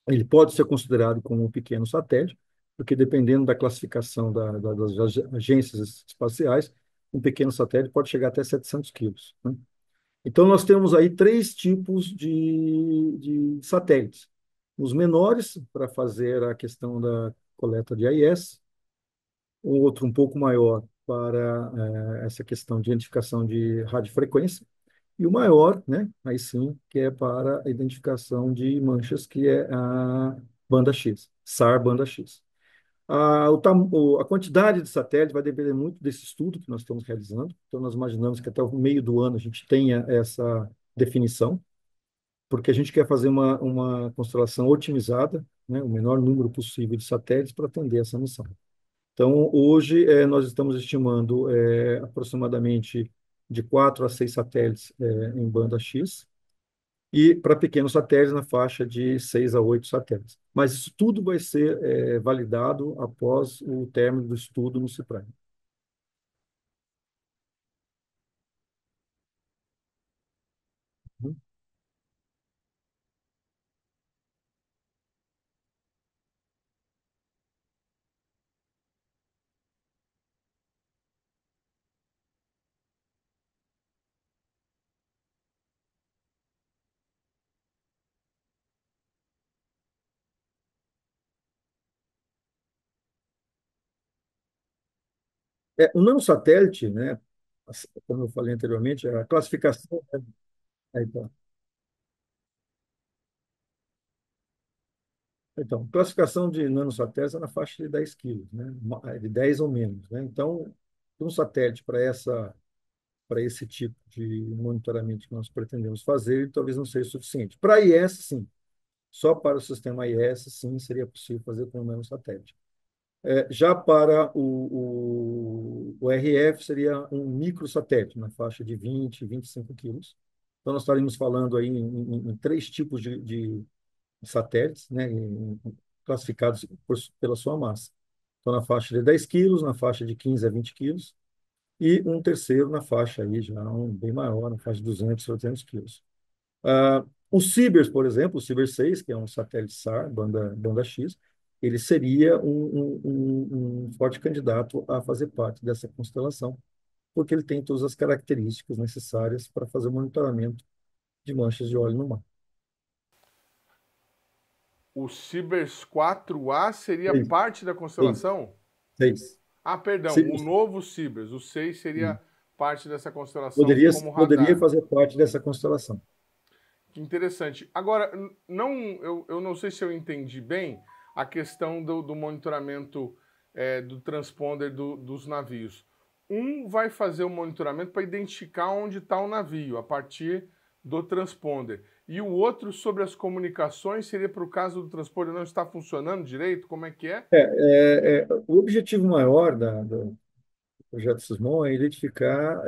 Speaker 12: Ele pode ser considerado como um pequeno satélite, porque dependendo da classificação das agências espaciais, um pequeno satélite pode chegar até 700 quilos, né? Então, nós temos aí três tipos de satélites. Os menores, para fazer a questão da coleta de AIS, um outro um pouco maior para essa questão de identificação de radiofrequência, e o maior, né, aí sim, que é para a identificação de manchas, que é a banda X, SAR banda X. A quantidade de satélites vai depender muito desse estudo que nós estamos realizando. Então, nós imaginamos que até o meio do ano a gente tenha essa definição, porque a gente quer fazer uma constelação otimizada, né, o menor número possível de satélites para atender essa missão. Então, hoje, nós estamos estimando aproximadamente de 4 a 6 satélites em banda X, e para pequenos satélites na faixa de 6 a 8 satélites. Mas isso tudo vai ser validado após o término do estudo no CIPRAE. Uhum. O nanosatélite, né, como eu falei anteriormente, a classificação. Então, classificação de nanosatélites é na faixa de 10 quilos, né, de 10 ou menos, né? Então, um satélite para esse tipo de monitoramento que nós pretendemos fazer, talvez não seja suficiente. Para IS, sim. Só para o sistema IS, sim, seria possível fazer com o nanosatélite. Já para o RF, seria um microsatélite, na faixa de 20, 25 quilos. Então, nós estaríamos falando aí em três tipos de satélites, né, classificados pela sua massa. Então, na faixa de 10 quilos, na faixa de 15 a 20 quilos, e um terceiro na faixa aí, já bem maior, na faixa de 200, 300 quilos. O Cibers, por exemplo, o Ciber 6, que é um satélite SAR, banda X, ele seria um forte candidato a fazer parte dessa constelação, porque ele tem todas as características necessárias para fazer o monitoramento de manchas de óleo no mar.
Speaker 1: O Cibers 4A seria
Speaker 12: Seis.
Speaker 1: parte da constelação?
Speaker 12: 6.
Speaker 1: Perdão,
Speaker 12: Cibers.
Speaker 1: o novo Cibers, o 6 seria parte dessa constelação como
Speaker 12: Poderia
Speaker 1: radar.
Speaker 12: fazer parte dessa constelação.
Speaker 1: Que interessante. Agora, eu não sei se eu entendi bem a questão do monitoramento do transponder dos navios. Um vai fazer o monitoramento para identificar onde está o navio, a partir do transponder. E o outro sobre as comunicações seria para o caso do transponder não estar funcionando direito? Como é que é?
Speaker 12: O objetivo maior do projeto Sismon é identificar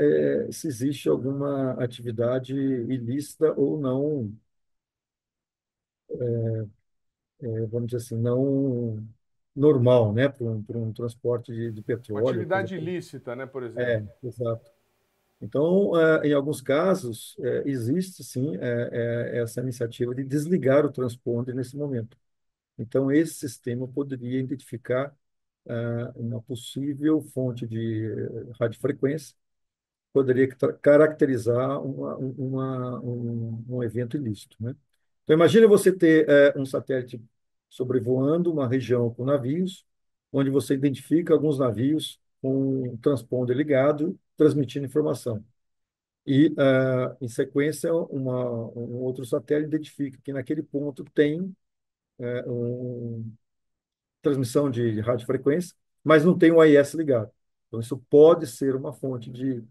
Speaker 12: se existe alguma atividade ilícita ou não, vamos dizer assim, não normal, né, para um transporte de
Speaker 1: Uma
Speaker 12: petróleo, por
Speaker 1: atividade
Speaker 12: exemplo.
Speaker 1: ilícita, né, por exemplo.
Speaker 12: Exato. Então, em alguns casos, existe sim essa iniciativa de desligar o transponder nesse momento. Então, esse sistema poderia identificar uma possível fonte de radiofrequência, poderia caracterizar um evento ilícito, né? Então, imagine você ter um satélite sobrevoando uma região com navios, onde você identifica alguns navios com um transponder ligado, transmitindo informação. E, em sequência, um outro satélite identifica que naquele ponto tem uma transmissão de radiofrequência, mas não tem o AIS ligado. Então, isso pode ser uma fonte de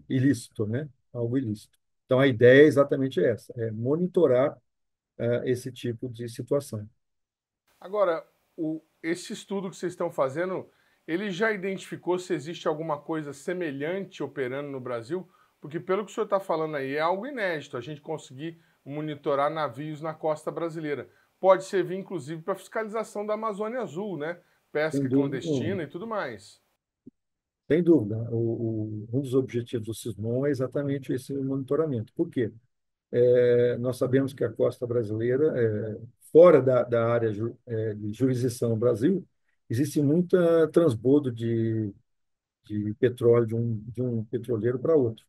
Speaker 12: ilícito, né? Algo ilícito. Então, a ideia é exatamente essa, é monitorar esse tipo de situação.
Speaker 1: Agora, esse estudo que vocês estão fazendo, ele já identificou se existe alguma coisa semelhante operando no Brasil? Porque pelo que o senhor está falando aí, é algo inédito, a gente conseguir monitorar navios na costa brasileira. Pode servir, inclusive, para fiscalização da Amazônia Azul, né? Pesca
Speaker 12: Sem dúvida
Speaker 1: clandestina
Speaker 12: nenhuma.
Speaker 1: e tudo mais.
Speaker 12: Sem dúvida. Um dos objetivos do SISMON é exatamente esse monitoramento. Por quê? Nós sabemos que a costa brasileira, fora da área de jurisdição do Brasil, existe muita transbordo de petróleo de um petroleiro para outro.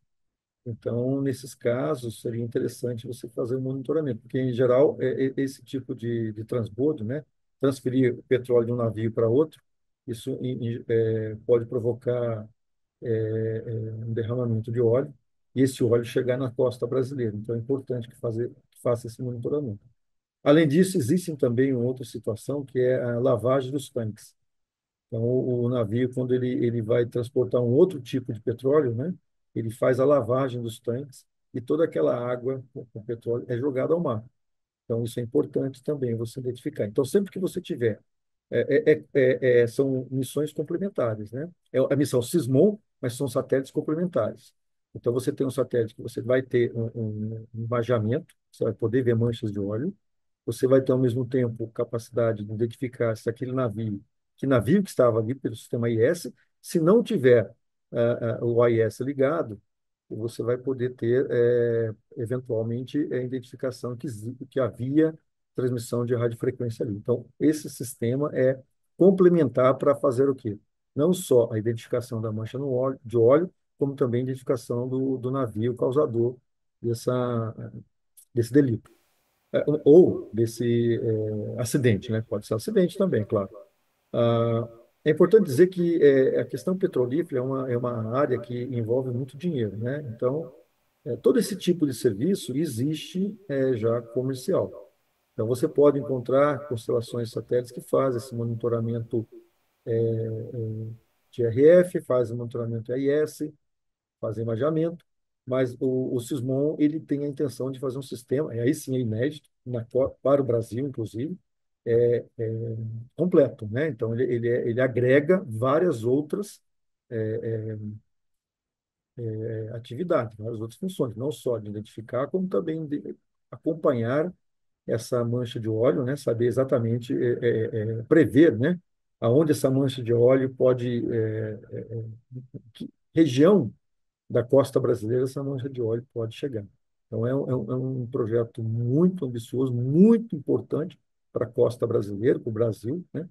Speaker 12: Então, nesses casos, seria interessante você fazer um monitoramento, porque, em geral, esse tipo de transbordo, né, transferir o petróleo de um navio para outro, isso pode provocar um derramamento de óleo, e esse óleo chegar na costa brasileira. Então, é importante que faça esse monitoramento. Além disso, existe também uma outra situação, que é a lavagem dos tanques. Então, o navio, quando ele vai transportar um outro tipo de petróleo, né, ele faz a lavagem dos tanques e toda aquela água com petróleo é jogada ao mar. Então, isso é importante também você identificar. Então, sempre que você tiver, são missões complementares, né? É a missão SISMON, mas são satélites complementares. Então, você tem um satélite que você vai ter um imageamento, você vai poder ver manchas de óleo, você vai ter, ao mesmo tempo, capacidade de identificar se aquele navio, que navio que estava ali pelo sistema AIS, se não tiver o AIS ligado, você vai poder ter, eventualmente, a identificação que havia transmissão de radiofrequência ali. Então, esse sistema é complementar para fazer o quê? Não só a identificação da mancha no óleo, de óleo, como também a identificação do navio causador desse delito. Ou desse acidente, né? Pode ser acidente também, claro. Ah, É importante dizer que a questão petrolífera é uma área que envolve muito dinheiro, né? Então, todo esse tipo de serviço existe já comercial. Então, você pode encontrar constelações satélites que fazem esse monitoramento de RF, fazem monitoramento AIS, fazem imageamento, mas o SISMON ele tem a intenção de fazer um sistema, e aí sim é inédito, para o Brasil, inclusive, completo, né? Então, ele agrega várias outras atividades, várias outras funções, não só de identificar, como também de acompanhar essa mancha de óleo, né? Saber exatamente, prever, né? Aonde essa mancha de óleo pode, que região da costa brasileira essa mancha de óleo pode chegar. Então, é um projeto muito ambicioso, muito importante para a costa brasileira, para o Brasil, né?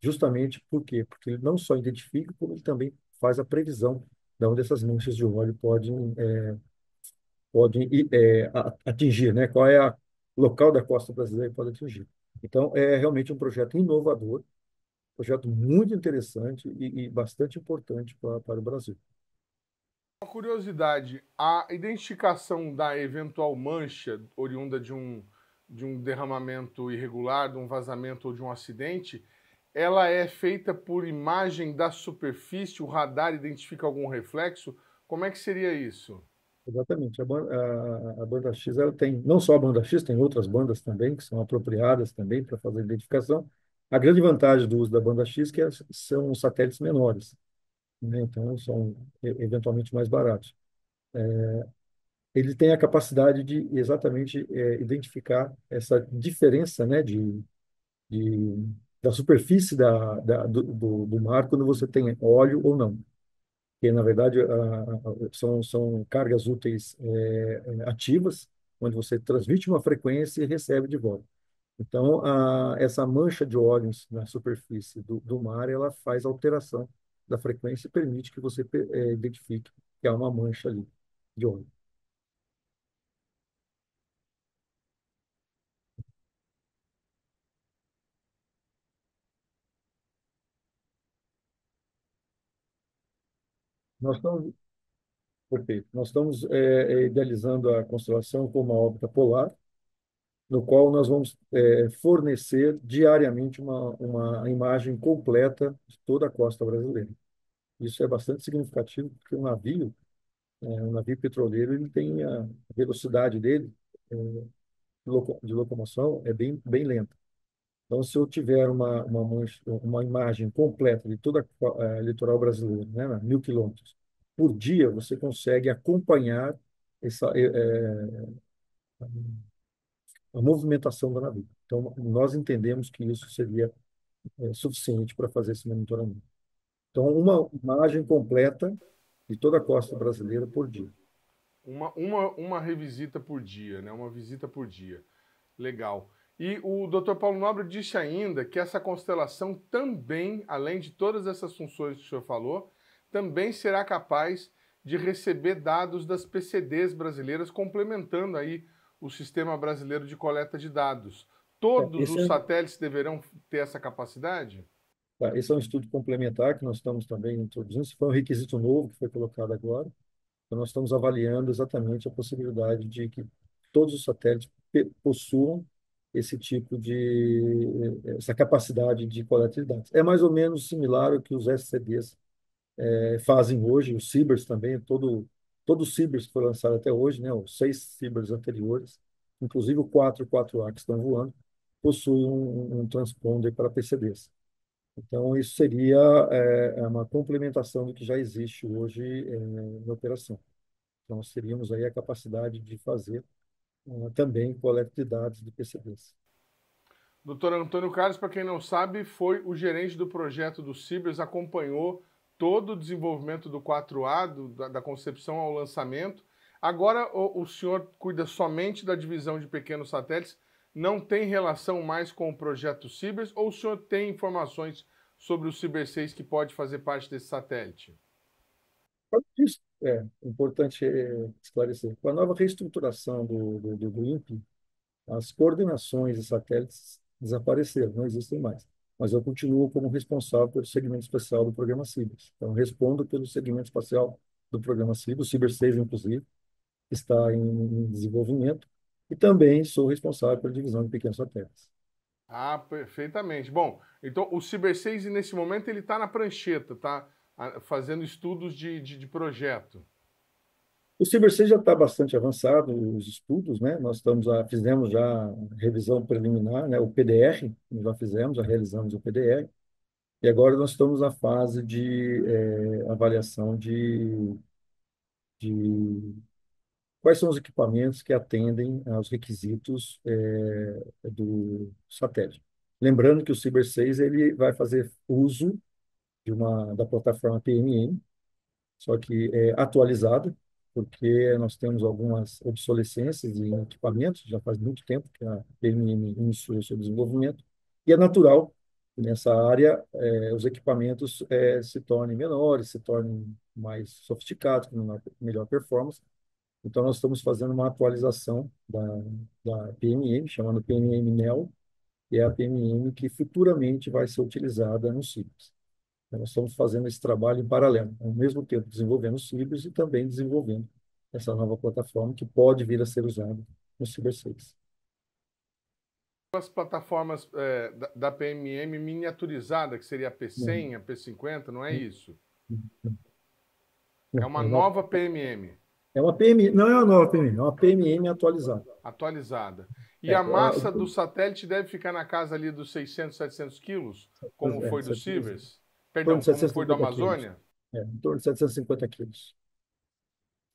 Speaker 12: Justamente por quê? Porque ele não só identifica, como ele também faz a previsão de onde essas manchas de óleo podem atingir, né? Qual é o local da costa brasileira que pode atingir. Então, é realmente um projeto inovador, um projeto muito interessante e bastante importante para o Brasil.
Speaker 1: Uma curiosidade, a identificação da eventual mancha oriunda de um derramamento irregular, de um vazamento ou de um acidente, ela é feita por imagem da superfície, o radar identifica algum reflexo? Como é que seria isso?
Speaker 12: Exatamente. A banda X, ela tem, não só a banda X, tem outras bandas também, que são apropriadas também para fazer identificação. A grande vantagem do uso da banda X é que são satélites menores, né? Então, são eventualmente mais baratos. Ele tem a capacidade de exatamente identificar essa diferença, né, de, da superfície do mar quando você tem óleo ou não. Que na verdade são cargas úteis ativas, onde você transmite uma frequência e recebe de volta. Então, essa mancha de óleos na superfície do mar, ela faz alteração da frequência e permite que você identifique que há uma mancha ali de óleo. Nós estamos, perfeito, nós estamos idealizando a constelação como uma órbita polar, no qual nós vamos fornecer diariamente uma imagem completa de toda a costa brasileira. Isso é bastante significativo, porque um navio petroleiro, ele tem a velocidade dele de locomoção é bem lenta. Então, se eu tiver uma imagem completa de toda a litoral brasileiro, né, 1.000 quilômetros por dia, você consegue acompanhar essa, a movimentação do navio. Então, nós entendemos que isso seria suficiente para fazer esse monitoramento. Então, uma imagem completa de toda a costa brasileira por dia.
Speaker 1: Uma revisita por dia, né? Uma visita por dia. Legal. E o Dr. Paulo Nobre disse ainda que essa constelação também, além de todas essas funções que o senhor falou, também será capaz de receber dados das PCDs brasileiras, complementando aí o Sistema Brasileiro de Coleta de Dados. Todos
Speaker 12: Esse
Speaker 1: os satélites deverão ter essa capacidade?
Speaker 12: esse é um estudo complementar que nós estamos também introduzindo. Esse foi um requisito novo que foi colocado agora. Então, nós estamos avaliando exatamente a possibilidade de que todos os satélites possuam esse tipo essa capacidade de coleta de dados. É mais ou menos similar ao que os SCDs fazem hoje, os Cibers também, todos os Cibers que foram lançados até hoje, né, os 6 Cibers anteriores, inclusive o 4 e o 4A que estão voando, possuem um transponder para PCDs. Então, isso seria uma complementação do que já existe hoje na operação. Então, nós teríamos aí a capacidade de fazer também coleta de dados de PCBs.
Speaker 1: Doutor Antônio Carlos, para quem não sabe, foi o gerente do projeto do Cibers, acompanhou todo o desenvolvimento do 4A, da concepção ao lançamento. Agora o senhor cuida somente da divisão de pequenos satélites, não tem relação mais com o projeto Cibers, ou o senhor tem informações sobre o Ciber 6 que pode fazer parte desse satélite?
Speaker 12: Isso é importante esclarecer. Com a nova reestruturação do INPE, as coordenações de satélites desapareceram, não existem mais. Mas eu continuo como responsável pelo segmento espacial do programa Cibers. Então, respondo pelo segmento espacial do programa Cibers, o Ciber 6, inclusive, que está em desenvolvimento, e também sou responsável pela divisão de pequenos satélites.
Speaker 1: Ah, perfeitamente. Bom, então o Ciber 6, nesse momento, ele está na prancheta, está fazendo estudos de projeto.
Speaker 12: O Ciber 6 já está bastante avançado, os estudos, né? Nós fizemos já a revisão preliminar, né? O PDR, já realizamos o PDR, e agora nós estamos na fase de avaliação de quais são os equipamentos que atendem aos requisitos do satélite. Lembrando que o Ciber 6 ele vai fazer uso da plataforma PMM, só que atualizada, porque nós temos algumas obsolescências em equipamentos, já faz muito tempo que a PMM iniciou seu desenvolvimento, e é natural que nessa área os equipamentos se tornem menores, se tornem mais sofisticados, com uma melhor performance. Então, nós estamos fazendo uma atualização da PMM, chamando PMM Neo, que é a PMM que futuramente vai ser utilizada nos Cibers. Nós estamos fazendo esse trabalho em paralelo, ao mesmo tempo desenvolvendo os Cibers e também desenvolvendo essa nova plataforma que pode vir a ser usada no Ciber 6.
Speaker 1: As plataformas da PMM miniaturizada, que seria a P100, a P50, não é isso? É uma nova PMM.
Speaker 12: É uma PMI, não é uma nova PMI, é uma PMM atualizada.
Speaker 1: Atualizada. E
Speaker 12: É,
Speaker 1: a massa do satélite deve ficar na casa ali dos 600, 700 quilos, como foi do Sibers?
Speaker 12: Em torno
Speaker 1: Perdão,
Speaker 12: de
Speaker 1: como foi do
Speaker 12: 750 quilos.
Speaker 1: Amazônia?
Speaker 12: Em torno de 750 quilos.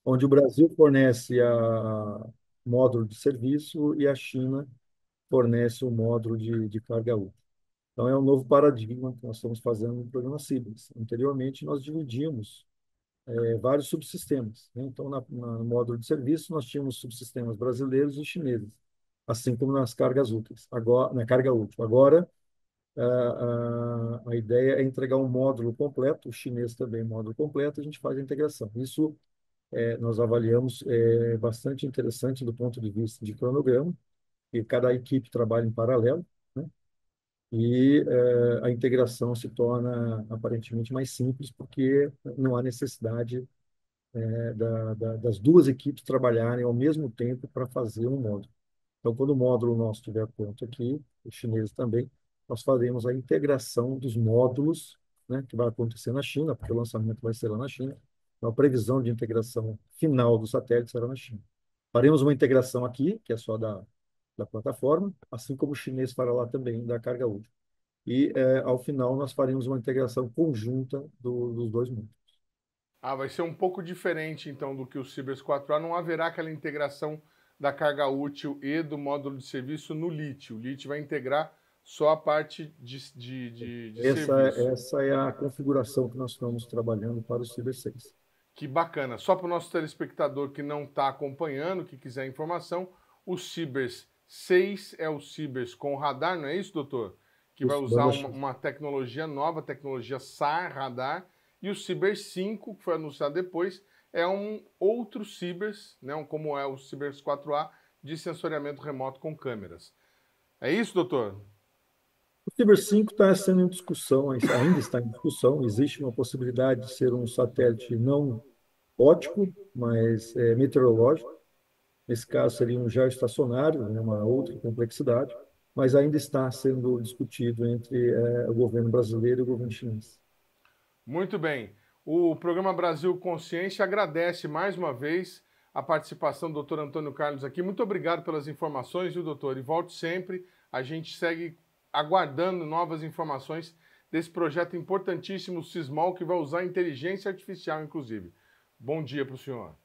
Speaker 12: Onde o Brasil fornece a módulo de serviço e a China fornece o módulo de carga útil. Então, é um novo paradigma que nós estamos fazendo no programa Sibers. Anteriormente, nós dividimos vários subsistemas, né? Então, no módulo de serviço, nós tínhamos subsistemas brasileiros e chineses, assim como nas cargas úteis, agora, na carga útil. Agora, a ideia é entregar um módulo completo, o chinês também módulo completo, a gente faz a integração. Isso nós avaliamos bastante interessante do ponto de vista de cronograma, e cada equipe trabalha em paralelo, né? E a integração se torna aparentemente mais simples, porque não há necessidade das duas equipes trabalharem ao mesmo tempo para fazer um módulo. Então, quando o módulo nosso estiver pronto aqui, o chinês também, nós faremos a integração dos módulos, né, que vai acontecer na China, porque o lançamento vai ser lá na China. Então, a previsão de integração final do satélite será na China. Faremos uma integração aqui, que é só da plataforma, assim como o chinês fará lá também, da carga útil. E, ao final, nós faremos uma integração conjunta dos dois mundos.
Speaker 1: Ah, vai ser um pouco diferente, então, do que o Sibers 4A. Não haverá aquela integração da carga útil e do módulo de serviço no LIT. O LIT vai integrar só a parte de serviço.
Speaker 12: Essa é a configuração que nós estamos trabalhando para o Ciber 6.
Speaker 1: Que bacana. Só para o nosso telespectador que não está acompanhando, que quiser informação, o Sibers 6 é o Sibers com radar, não é isso, doutor? Que vai usar uma tecnologia nova, tecnologia SAR, radar, e o Sibers 5, que foi anunciado depois, é um outro Sibers, né, como é o Sibers 4A, de sensoriamento remoto com câmeras. É isso, doutor?
Speaker 12: O Ciber 5 está sendo em discussão, ainda está em discussão. Existe uma possibilidade de ser um satélite não óptico, mas meteorológico. Nesse caso, seria um geoestacionário, né, uma outra complexidade, mas ainda está sendo discutido entre o governo brasileiro e o governo chinês.
Speaker 1: Muito bem. O programa Brasil Consciência agradece mais uma vez a participação do doutor Antônio Carlos aqui. Muito obrigado pelas informações, viu, doutor? E volte sempre. A gente segue aguardando novas informações desse projeto importantíssimo, o Sismol, que vai usar inteligência artificial, inclusive. Bom dia para o senhor.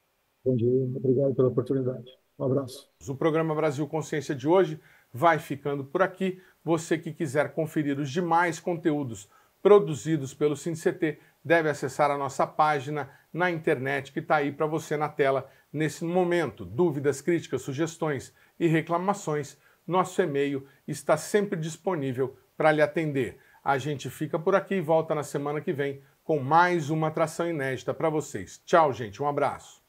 Speaker 12: Bom dia, obrigado pela oportunidade. Um abraço.
Speaker 1: O programa Brasil Consciência de hoje vai ficando por aqui. Você que quiser conferir os demais conteúdos produzidos pelo SINCT deve acessar a nossa página na internet que está aí para você na tela nesse momento. Dúvidas, críticas, sugestões e reclamações, nosso e-mail está sempre disponível para lhe atender. A gente fica por aqui e volta na semana que vem com mais uma atração inédita para vocês. Tchau, gente. Um abraço.